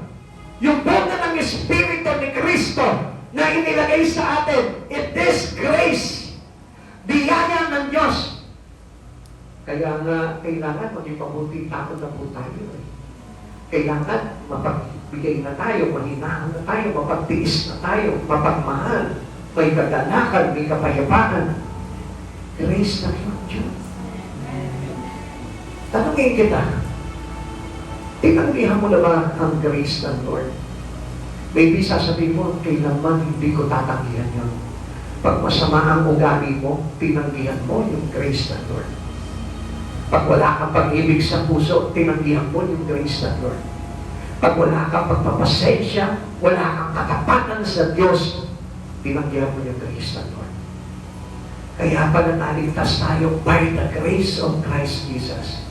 yung bunga ng Espiritu ni Kristo na inilagay sa atin, it is grace. Biyaya ng Diyos. Kaya nga, kailangan maging mabuting tao na po tayo. Kailangan mapagbigay na tayo, mahinahan na tayo, mapagtiis na tayo, mapagmahal, may kaganakan, may kapayapaan. Grace na yun, Diyos. Tanungin kita, tinanggihan mo na ba ang grace ng Lord? Maybe sasabihin mo, kailanman hindi ko tatanggihan yun. Pag masama ang ugali mo, tinanggihan mo yung grace ng Lord. Pag wala kang pag-ibig sa puso, tinanggihan mo yung grace ng Lord. Pag wala kang pagpapasensya, wala kang katapatan sa Diyos, tinanggihan mo yung grace ng Lord. Kaya pananaligtas tayo by the grace of Christ Jesus.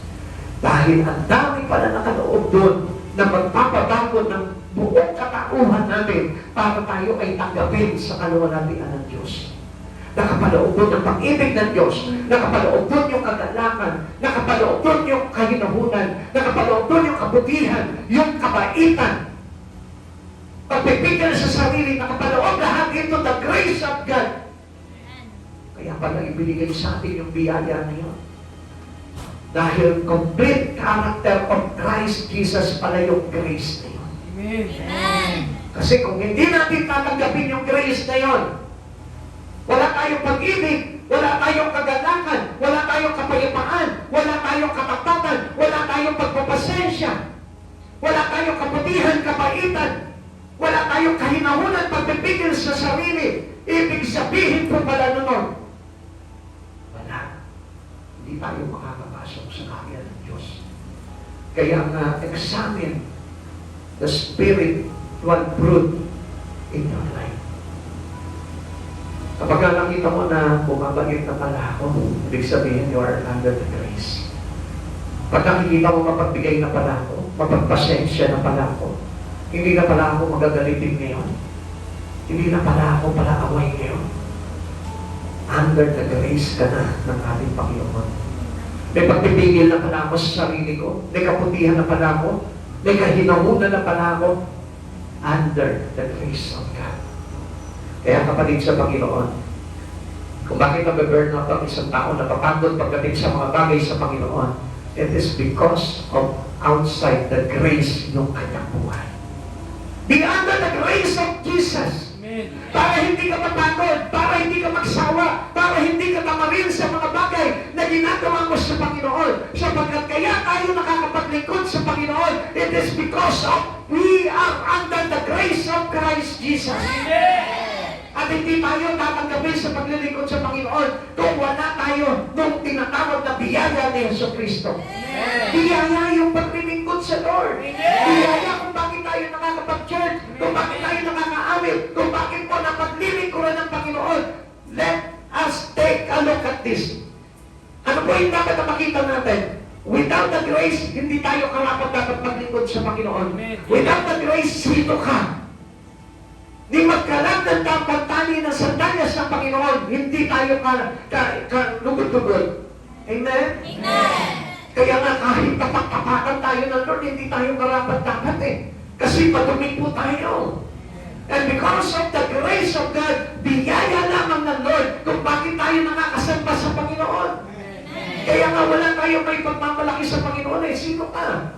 Dahil ang dami pala nakaloob doon na magpapabago ng buong katauhan natin para tayo ay tanggapin sa kaluwalhatian ng Diyos. Nakapaloob doon ang pag-ibig ng Diyos, nakapaloob doon yung kagalakan, nakapaloob doon yung kahinahunan, nakapaloob doon yung kabutihan, yung kabaitan, pagpipigil sa sarili, nakapaloob lahat ito, the grace of God. Kaya pala ibinigay sa atin yung biyaya na yun. Dahil complete character of Christ Jesus pala yung grace na yun. Amen. Kasi kung hindi natin tatanggapin yung grace na yun, wala tayong pag-ibig, wala tayong kagalakan, wala tayong kapayapaan, wala tayong katapatan, wala tayong pagpapasensya, wala tayong kabutihan, kabaitan, wala tayong kahinahunan, pagpipigil sa sarili. Ibig sabihin po pala nun, wala. Hindi tayo makakapasok sa kaharian ng Diyos. Kaya nga, examine the spiritual fruit in your life. Kapag nakita mo na bumabagit na pala ako, ibig sabihin you are under the grace. Pag nakikita mo mapagbigay na pala ako, mapagpasensya na pala ako, hindi na pala ako magagalitin ngayon, hindi na pala ako pala-away ngayon, under the grace ka na ng ating Panginoon. May pagpipigil na pala ako sa sarili ko, may kaputihan na pala ako, may kahinahunan na pala ako, under the grace of God. Kaya kapatid sa Panginoon, kung bakit nabe-burn out ang isang tao na papagod pagdating sa mga bagay sa Panginoon, it is because of outside the grace ng kanyang buhay. Be under the grace of Jesus. Amen. Para hindi ka mapagod, para hindi ka magsawa, para hindi ka tamarin sa mga bagay na ginagawa mo sa Panginoon. Sapagkat kaya tayo nakakapaglingkod sa Panginoon, it is because of we are under the grace of Christ Jesus. Amen. At hindi tayo tatanggapin sa paglilingkod sa Panginoon kung wala tayo nung tinatawag na biyaya ni Jesucristo. Biyaya yung paglilingkod sa Lord. Biyaya kung bakit tayo nakakapag-church, kung bakit tayo nakaka-awit, kung bakit po napaglilingkuran ng Panginoon. Let us take a look at this. Ano po yung dapat na makita natin? Without the grace, hindi tayo karapat dapat maglingkod sa Panginoon. Amen. Without the grace, sino ka? Di magkalat ng tali ng sandalyas ng Panginoon, hindi tayo lugod-lugod. Amen? Amen. Kaya nga kahit tapak-tapakan tayo ng Lord, hindi tayo karapat dapat eh. Kasi padumi po tayo. And because of the grace of God, biyaya lamang ng Lord kung bakit tayo nakakasamba sa Panginoon. Kaya nga wala tayo may pagmamalaki sa Panginoon eh. Sino ka?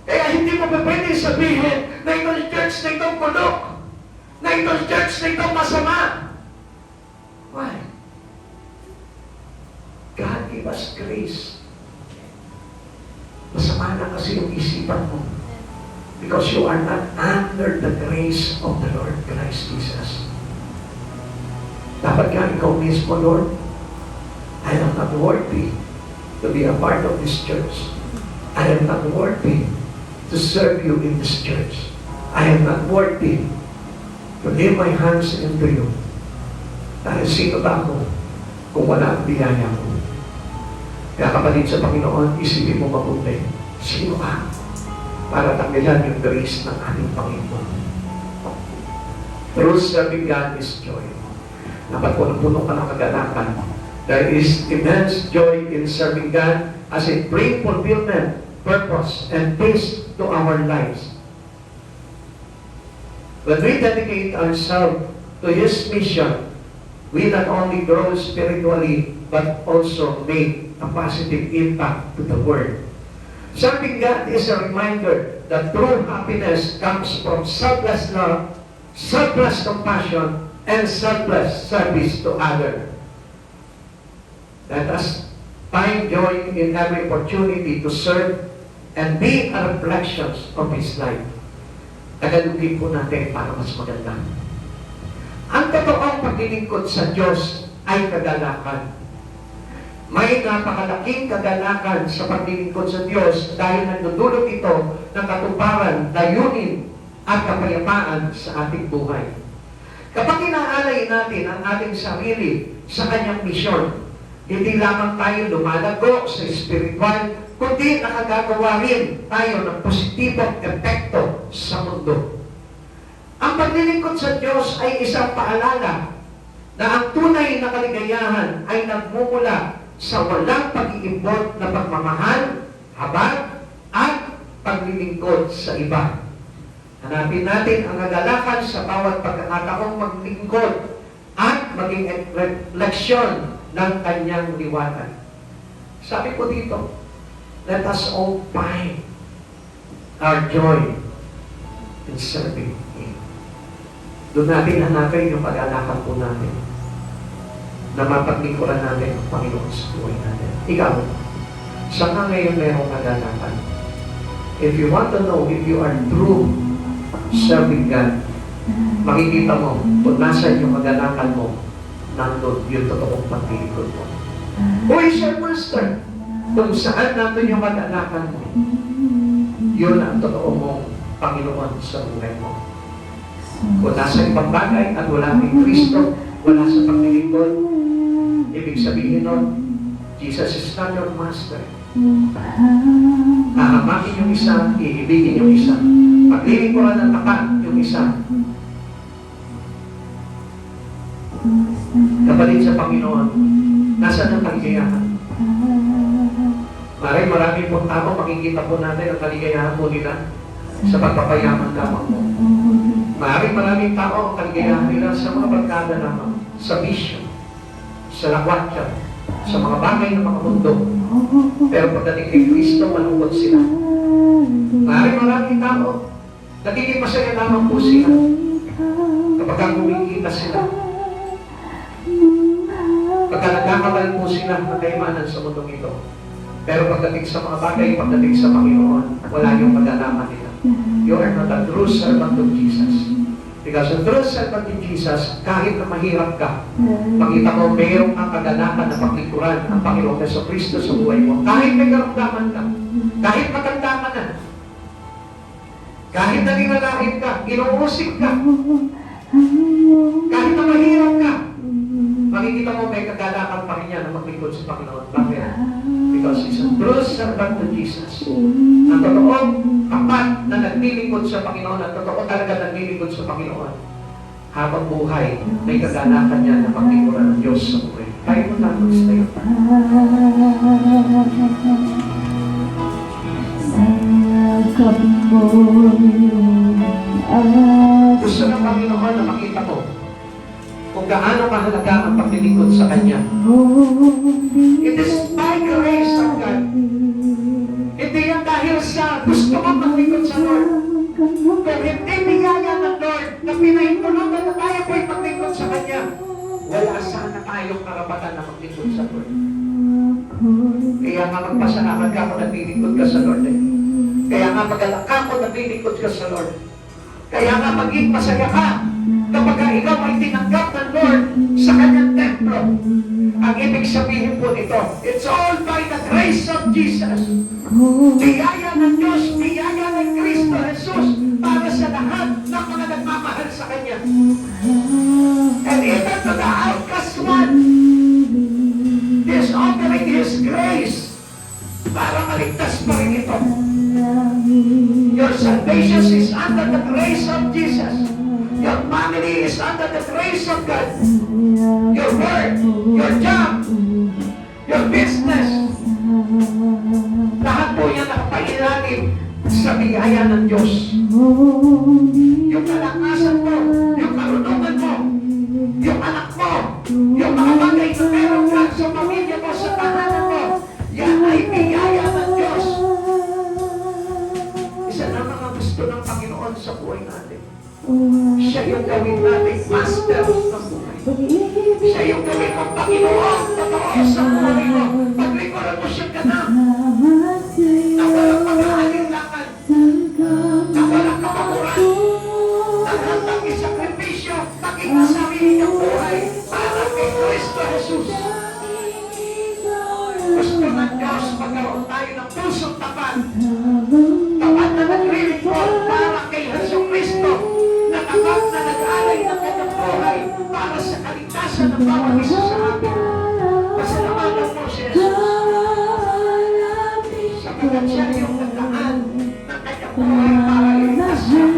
Kaya hindi mo pwede sabihin na itong church na itong kulok, na itong church na itong masama. Why? God give us grace. Masama na kasi yung isipan mo. Because you are not under the grace of the Lord Christ Jesus. Dapat nga ikaw mismo, Lord, I am not worthy to be a part of this church. I am not worthy to serve you in this church. I am not worthy to lay my hands into you. Dahil sino ba ako kung wala ang biyaya mo? Kaya kapatid sa Panginoon, isipin mo mabuti. Sino ka? Para tanggilan yung grace ng ating Panginoon. True serving God is joy. Dapat punong-puno ka ng kagalakan. There is immense joy in serving God as it brings fulfillment, purpose, and peace to our lives. When we dedicate ourselves to His mission, we not only grow spiritually, but also make a positive impact to the world. Serving God is a reminder that true happiness comes from selfless love, selfless compassion, and selfless service to others. Let us find joy in every opportunity to serve and be a reflection of His life. Tagalugin po natin para mas maganda. Ang totoong paglilingkod sa Diyos ay kagalakan. May napakalaking kagalakan sa paglilingkod sa Diyos dahil nagdudulot ito ng katuparan, layunin at kapayapaan sa ating buhay. Kapag inaalay natin ang ating sarili sa Kanyang misyon, hindi lamang tayo lumalago sa espiritual, kundi nakagagawa rin tayo ng positibong epekto sa mundo. Ang paglilingkod sa Diyos ay isang paalala na ang tunay na kaligayahan ay nagmumula sa walang pag-iimbot na pagmamahal, habag, at paglilingkod sa iba. Hanapin natin ang kagalakan sa bawat pagkakataong maglingkod at maging refleksyon ng kanyang liwanag. Sabi ko dito, let us all find our joy in serving Him. Doon natin hanapin yung pag-alakan po natin na mapaglingkuran natin ang Panginoon sa buhay natin. Ikaw, saan ka ngayon merong kagalakan? If you want to know if you are true serving God, makikita mo kung nasan yung kagalakan mo, nandun yung totoong paglilingkod mo. Who is your master? Kung saan nandun yung kagalakan mo, yun ang totoo mong Panginoon sa buhay mo. Kung nasa ibang bagay at wala kay Kristo, wala sa paglilingkod, ibig sabihin nun, Jesus is not your master. Hahamakin yung isa, iibigin yung isa. Paglilingkuran ng tapat yung isa. Kapatid sa Panginoon, nasa ng kaligayahan? Marami pong tao, makikita po natin ang kaligayahan po nila sa pagpapayaman lamang mo. Maraming tao ang kaligayahan nila sa mga barkada lamang, sa mission, sa lakwatsa, sa mga bagay ng mga mundo. Pero pagdating kay Kristo, malungkot sila. Maraming tao, nagiging masaya lamang po sila kapag kumikita sila. Pagka nagkakabal po sila ng kaimanan sa mundong ito. Pero pagdating sa mga bagay, pagdating sa Panginoon, wala yung pagdalaman nila. You are not a true servant of Jesus. Because a true servant of Jesus, kahit na mahirap ka, makita mo mayroong ang kagalakan na paglikuran ang Panginoong Jesucristo sa buhay mo. Kahit may karamdaman ka, kahit matanda ka na, kahit naninalangin ka, inuusik ka, kahit na mahirap ka, makikita mo may kagalakan pa rin yan na maglingkod sa Panginoon. Bakit? Because he's a true servant to Jesus. Ang totoong tapat na naglilingkod sa Panginoon, ang totoo talaga naglilingkod sa Panginoon, habang buhay, may kagalakan niya na maglingkuran ng Diyos sa buhay. Kaya mo lang magstayo. Gusto ng Panginoon na makita mo kung gaano mahalaga ang paglilingkod sa Kanya. It is by grace of God. Hindi yan dahil sa gusto mo maglingkod sa Lord. Kung hindi biyaya ng Lord na pinahintulutan na tayo po'y maglingkod sa Kanya, wala sana tayong karapatan na maglingkod sa Lord. Kaya nga magpasalamat ka kung naglilingkod ka sa Lord. Kaya nga magalak ka kung naglilingkod ka sa Lord. Kaya nga maging masaya ka kapag ikaw ay tinanggap ng Lord sa Kanyang templo. Ang ibig sabihin po nito, it's all by the grace of Jesus. Biyaya ng Diyos, biyaya ng Kristo Jesus para sa lahat ng mga nagmamahal sa Kanya. And even to the outcast one, He is offering His grace para maligtas pa rin ito. Your salvation is under the grace of Jesus. Your family is under the grace of God. Your work, your job, your business, lahat po yan nakapailalim sa biyaya ng Diyos. Yung kalakasan mo, yung karunungan mo, yung anak mo, yung mga bagay na meron ka sa pamilya mo, sa tahanan mo, yan ay biyaya ng Diyos. Isa na mga gusto ng Panginoon sa buhay natin. Siya yung gawin natin master ng buhay. Siya yung gawin ng Panginoon totoo sa buhay mo. Paglikuran mo siya ka na. Na walang pag-aalinlangan. Na walang kapaguran. Na handang isakripisyo, maging sarili ng buhay para kay Kristo Jesus. Gusto ng Diyos magkaroon tayo ng pusong tapat. Tapat na naglilingkod para kay Jesus Kristo. Na tapat na nag-alay ng kanyang buhay para sa kaligtasan ng bawat isa sa atin. Pasalamatan mo si Jesus. Sapagkat siya yung nagdaan ng kanyang buhay para iligtas siya.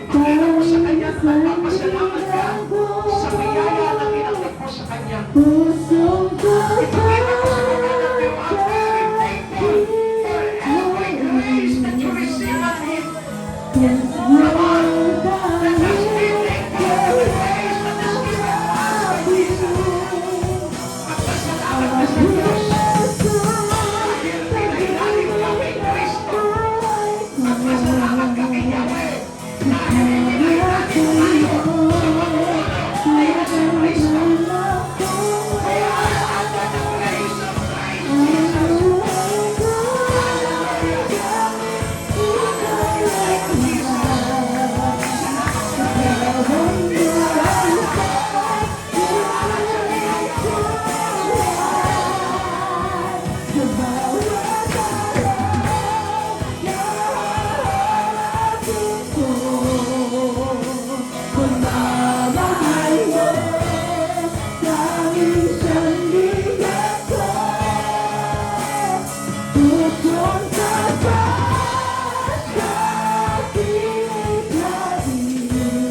Ipakita mo sa kanya na nagpapasalamat ka sa biyaya na ginagay mo sa kanya. Ipakita mo sa kanya na you are very thankful for every grace that you receive from Him. Come on, let us be thankful for the grace that is given to us by Jesus. Magpasalamat ka sa Diyos dahil pinailalim ka kay Kristo. Magpasalamat ka kay Yahweh dahil pinailalim tayo sa pamumuno ni Jesus Kristo. Kaya under the grace of Christ Jesus.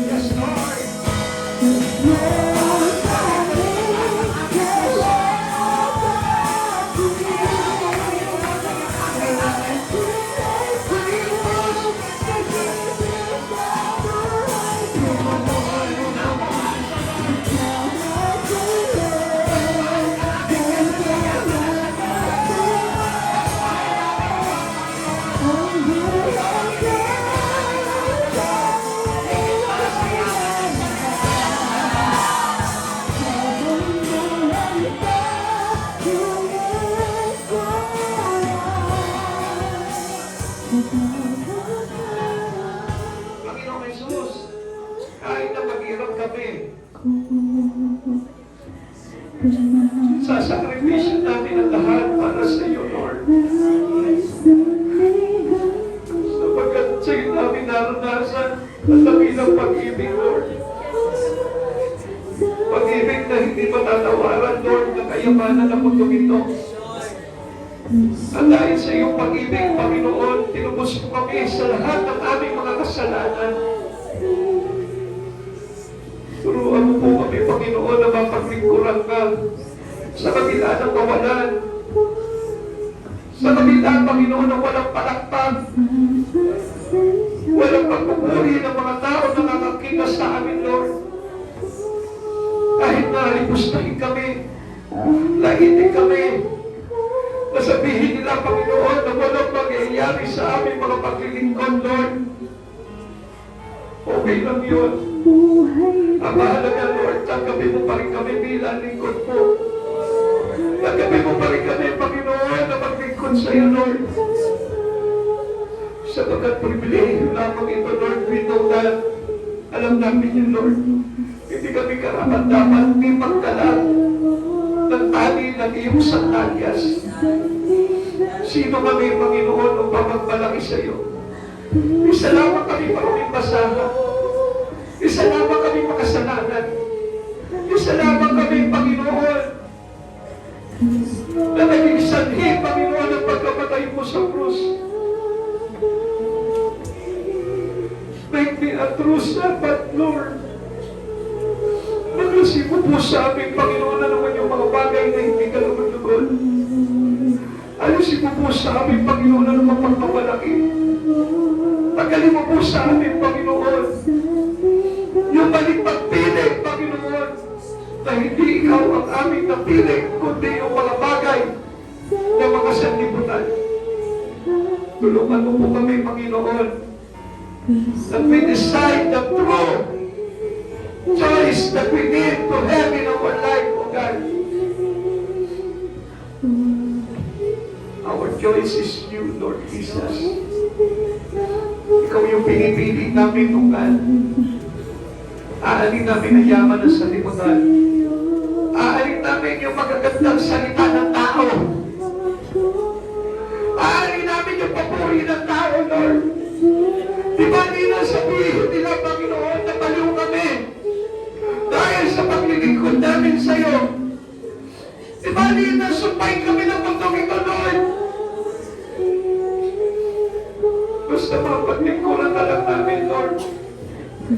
Yes, Lord. Panginoong Jesus, kahit na maghirap kami, sasakripisyo namin ang lahat para sa iyo, Lord. Sapagkat sa'yo namin naranasan ang dakilang pag-ibig, Lord. Pag-ibig kayamanan ng mundo ito. At dahil sa iyong pag-ibig, Panginoon, tinubos mo kami sa lahat ng aming mga kasalanan. Turuan mo po kami, Panginoon, na mapaglingkuran ka sa kabila ng kawalan. Sa kabila, Panginoon, ng walang palakpak. Walang pagpupuri ng mga tao na nakakita sa amin, Lord. Kahit na lipustahin kami, laitin kami, nasabihin nila, Panginoon, na walang mangyayari sa aming mga paglilingkod, Lord. Okay lang yun. Ang mahalaga, Lord, tanggapin mo pa rin kami bilang lingkod mo. Tanggapin mo pa rin kami, Panginoon, na maglingkod sa iyo, Lord. Sapagkat pribilehiyo lamang ito, Lord, we know that. Alam namin yun, Lord. Hindi kami karapat-dapat, hindi magdala ng tali ng iyong sandalyas. Sino kami, Panginoon, upang magmalaki sa iyo? Isa lamang kami maraming basahan. Isa lamang kami makasalanan. Isa lamang kami, Panginoon, na naging sanhi, Panginoon, ang pagkamatay mo sa krus. Make me a true servant, Lord. Naglasip mo po sa amin, Panginoon, na naman yung mga bagay na hindi ka lumulugon. Alisin mo po sa amin, Panginoon, na naman pagmamalaki. Tagalin mo po sa amin, Panginoon, yung maling pagpili, Panginoon, na hindi ikaw ang aming napili, kundi yung mga bagay na mga sanlibutan. Tulungan mo po kami, Panginoon, that we decide the true choice that we need to have in our life, O God. Our choice is you, Lord Jesus. Ikaw yung pinipili namin, O God. Aalin namin ang yaman ng salimutan. Aalin namin yung magagandang salita ng tao. Aalin namin yung papuri ng tao, Lord. Di ba nila sabihin nila, Panginoon, na baliw kami dahil sa paglilingkod namin sa iyo? Di ba nila sumpay kami ng mundong ito, Lord? Basta mapaglingkuran na lang namin, Lord.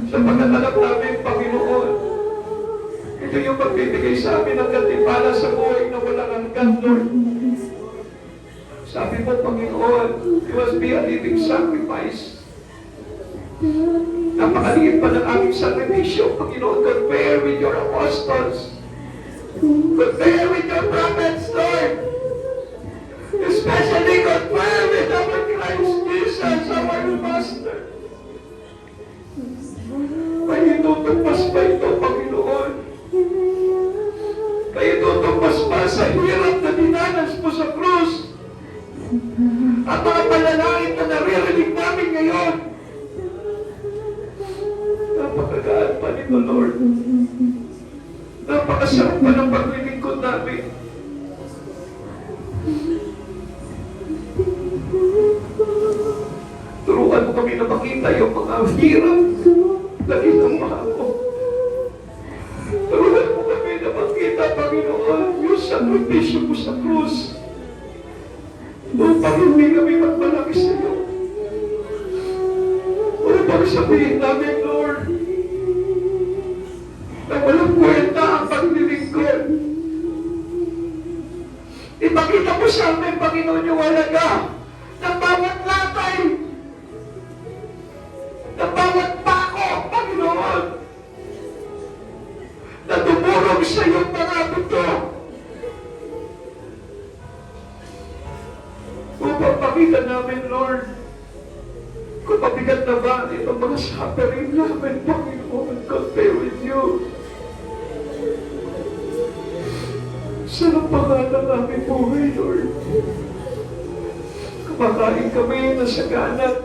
Sa pagkatalap namin, Panginoon, ito yung magbibigay sa amin ng gantimpala sa buhay na walang hanggan, Lord. Sabi mo, Panginoon, you must be a living sacrifice. Napakaliit pa ng aming sakripisyo, Panginoon. Compare with your apostles. Compare with your prophets, Lord. Especially compare with our Christ Jesus, our Master. May itutugpas pa ito, Panginoon. May itutugpas pa sa hirap na dinanas mo sa krus. At mga panalangin na naririnig namin ngayon. Napakagaan pa nito, Lord. Napakasarap pa ng paglilingkod namin. Turuan mo kami na makita yung mga hirap na ginawa mo. Turuan mo kami na makita, Panginoon, yung sakripisyo mo sa krus. Upang hindi kami magmalaki sa iyo. Upang sabihin namin, Lord, na walang kwenta ang paglilingkod. Ipakita mo sa amin, Panginoon, yung halaga ng bawat latay, ng bawat pako, Panginoon, na tumurog sa iyong mga buto. Upang pakita namin, Lord, kung mabigat na ba itong mga suffering namin, Panginoon, compare with you. Sa pangalan namin buhay, Lord. Kumakain kami, nasaganat.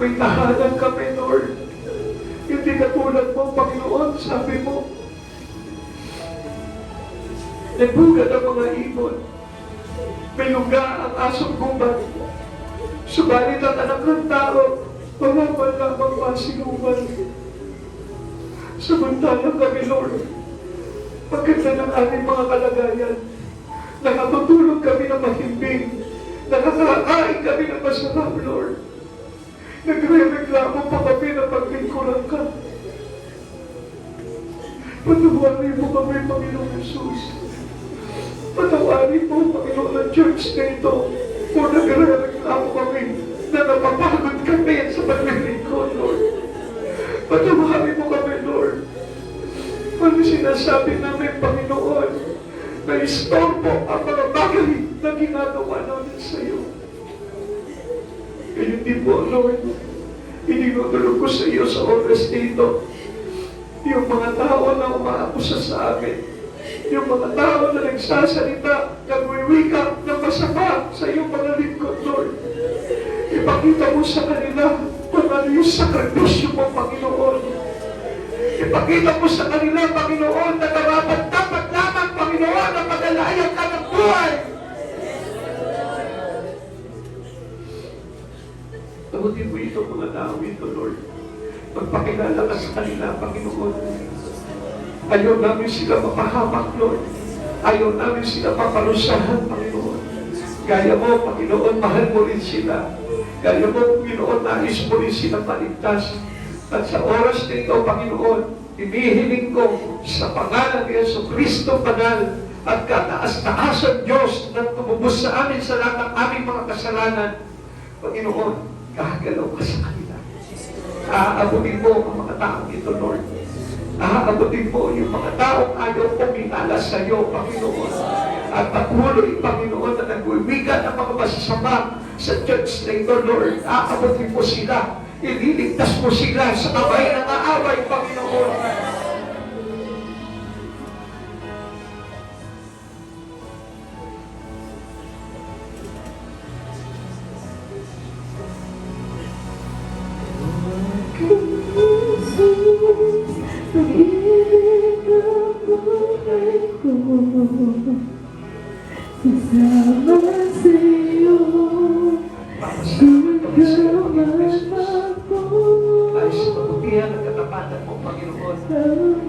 May tahanan kami, Lord. Hindi katulad mo, Panginoon, sabi mo. Nagbugad ang mga ibon. May luga ang asong gubat. Subalit ang anak ng tao, mawawan lamang masiluman. Samantalang kami, Lord, Maganda ng aming mga kalagayan. Nakatutulog kami ng mahimbing. Nakakakain kami ng masarap, Lord. Nagre-reklamo pa kami na paglingkuran ka. Patawarin mo kami, Panginoon Jesus. Patawarin mo, Panginoon, ang church na ito. Kung nagre-reklamo kami na napapagod kami sa paglilingkod, Lord. Patawarin mo kami, Lord. Ano sinasabi namin, Panginoon, na istorbo ang mga bagay na ginagawa namin sa iyo. Kaya hindi po, Lord, ininutulog ko sa iyo sa oras dito. Yung mga tao na umaakusa sa amin, yung mga tao na nagsasalita, nagwiwika ng masama sa iyong mga lingkod, Lord. Ipakita mo sa kanila kung ano yung sakripisyo mo, Panginoon. Ipakita mo sa kanila, Panginoon, na dapat lamang, Panginoon, na pagalayan ka ng buhay. Tagutin mo ito, mga tao ito, Lord. Magpakilala ka sa kanila, Panginoon. Ayaw namin sila mapahamak, Lord. Ayaw namin sila paparusahan, Panginoon. Gaya mo, Panginoon, mahal mo rin sila. Gaya mo, Panginoon, nais mo rin silang maligtas. At sa oras na ito, Panginoon, inihiling ko sa pangalan ni Jesucristo Banal at kataas-taasan Diyos na tumubos sa amin sa lahat ng aming mga kasalanan. Panginoon, gagalaw ka sa kanila. Aabutin mo ang mga taong ito, Lord. Aabutin mo yung mga taong ayaw pumilala sa iyo, Panginoon. At patuloy, Panginoon, na nagwiwigan ng mga masasama sa church na ito, Lord. Aabutin mo sila. Ililigtas mo sila sa kamay ng aaway, Panginoon. Sasama sa'yo, Papasalamat kami sa iyo, Panginoon Jesus. ako. Nais mabutihan ang katapatan mo, Panginoon.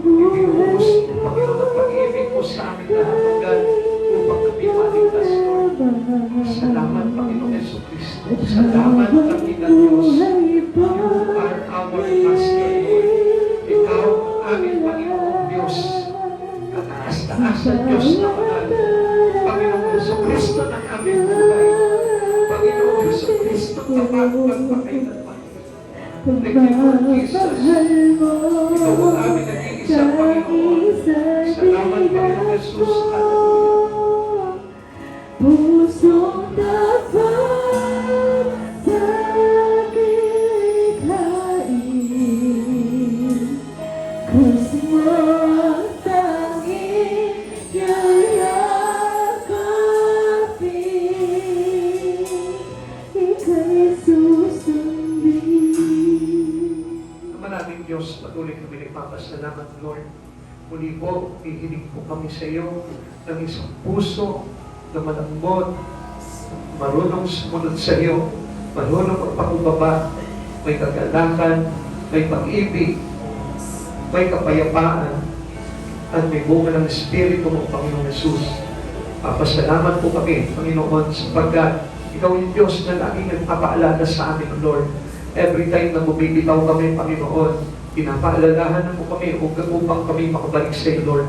Ibinuhos mo, Panginoon, ang pag-ibig mo sa amin lahat ng God upang kami maligtas, Lord. Salamat, Panginoon Jesucristo. Salamat, Panginoon Diyos. You are our Master, Lord. Ikaw ang aming Panginoon Diyos. Kataas-taasan Diyos na mahal. Panginoon Jesucristo ng aming buhay. Panginoon Jesucristo, tapat magpakailanman. Thank you, Lord Jesus. Ikaw ang aming nag-iisang Panginoon. Salamat, Panginoon Jesus. Hallelujah. Pusong dapat sa likhain, krus mo ang tanging yayakapin, ika'y susundin. Maraming Diyos, patuloy kami nagpapasalamat, Lord. Muli po, ihiling po kami sa iyo ng isang puso na malambot, marunong sumunod sa iyo, marunong magpakumbaba, may kagalakan, may pag-ibig, may kapayapaan, at may bunga ng Espiritu mo, Panginoon Jesus. Papasalamat po kami, Panginoon, sapagkat ikaw yung Diyos na laging nagpapaalala sa amin, Lord. Every time na bumibitaw kami, Panginoon, pinapaalalahan mo kami upang kami makabalik sa iyo, Lord.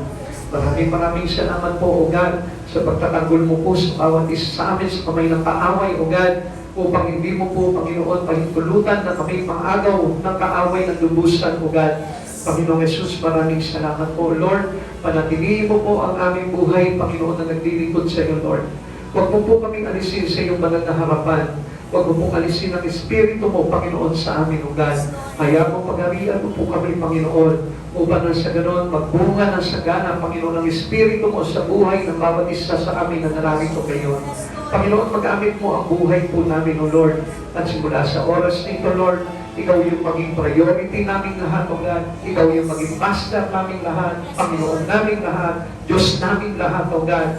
Maraming salamat po, O God, sa pagtatanggol mo po sa bawat isa sa amin sa kamay ng kaaway, O God, upang hindi mo po, Panginoon, pahintulutan na kami pang-agaw ng kaaway ng lubusan, O God. Panginoong Jesus, maraming salamat po, Lord. Panatilihin mo po ang aming buhay, Panginoon, na naglilingkod sa iyo, Lord. Huwag mo po kaming alisin sa iyong banal na harapan. Huwag mo pong alisin ang Espiritu mo, Panginoon, sa amin, O God. Kaya mo pagharian mo po kami, Panginoon, upang nang sa ganon, magbunga ng sagana, Panginoon, ang Espiritu mo sa buhay ng bawat isa sa amin na nararito kayo. Panginoon, magamit mo ang buhay po namin, O Lord. At simula sa oras nito, Lord, ikaw yung maging priority namin lahat, O God. Ikaw yung maging master namin lahat, Panginoon namin lahat, Diyos namin lahat, O God.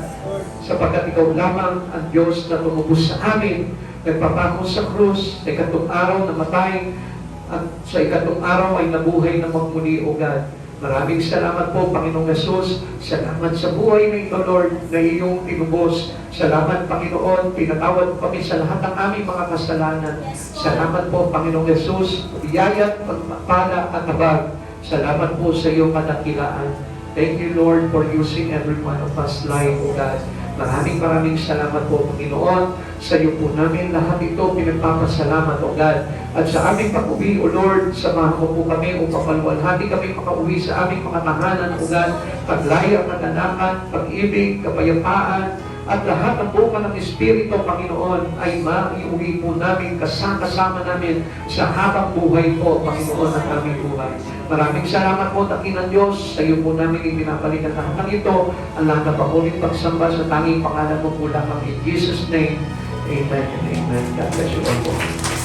Sapagkat ikaw lamang ang Diyos na tumubos sa amin, nagpapako sa krus, sa ikatong araw namatay, at sa ikatong araw ay nabuhay na magmuli, O God. Maraming salamat po, Panginoong Yesus. Salamat sa buhay ng ito, Lord, na iyong tinubos. Salamat, Panginoon, pinatawad kami sa lahat ng aming mga kasalanan. Salamat po, Panginoong Yesus, biyaya, pagpapala at habag. Salamat po sa iyong kadakilaan. Thank you, Lord, for using every one of us life, O God. Maraming salamat po, Panginoon. Sa iyo po namin lahat ito pinagpapasalamat, O God. At sa aming pag-uwi, O Lord, samahan mo po kami upang maluwalhati kami makauwi sa aming mga tahanan, O God. Paglaya, kaganakan, pag-ibig, kapayapaan, at lahat ng bunga ng Espiritu, Panginoon, ay maiuwi po namin, kasama namin sa habang buhay po, Panginoon, ang aming buhay. Maraming salamat po, Dakilang Diyos. Sa iyo po namin ibinabalikan lahat ng ito. Ang lahat na pakulit pagsamba sa tanging pangalan mo po lamang in Jesus' name. Amen and amen. God bless you all po.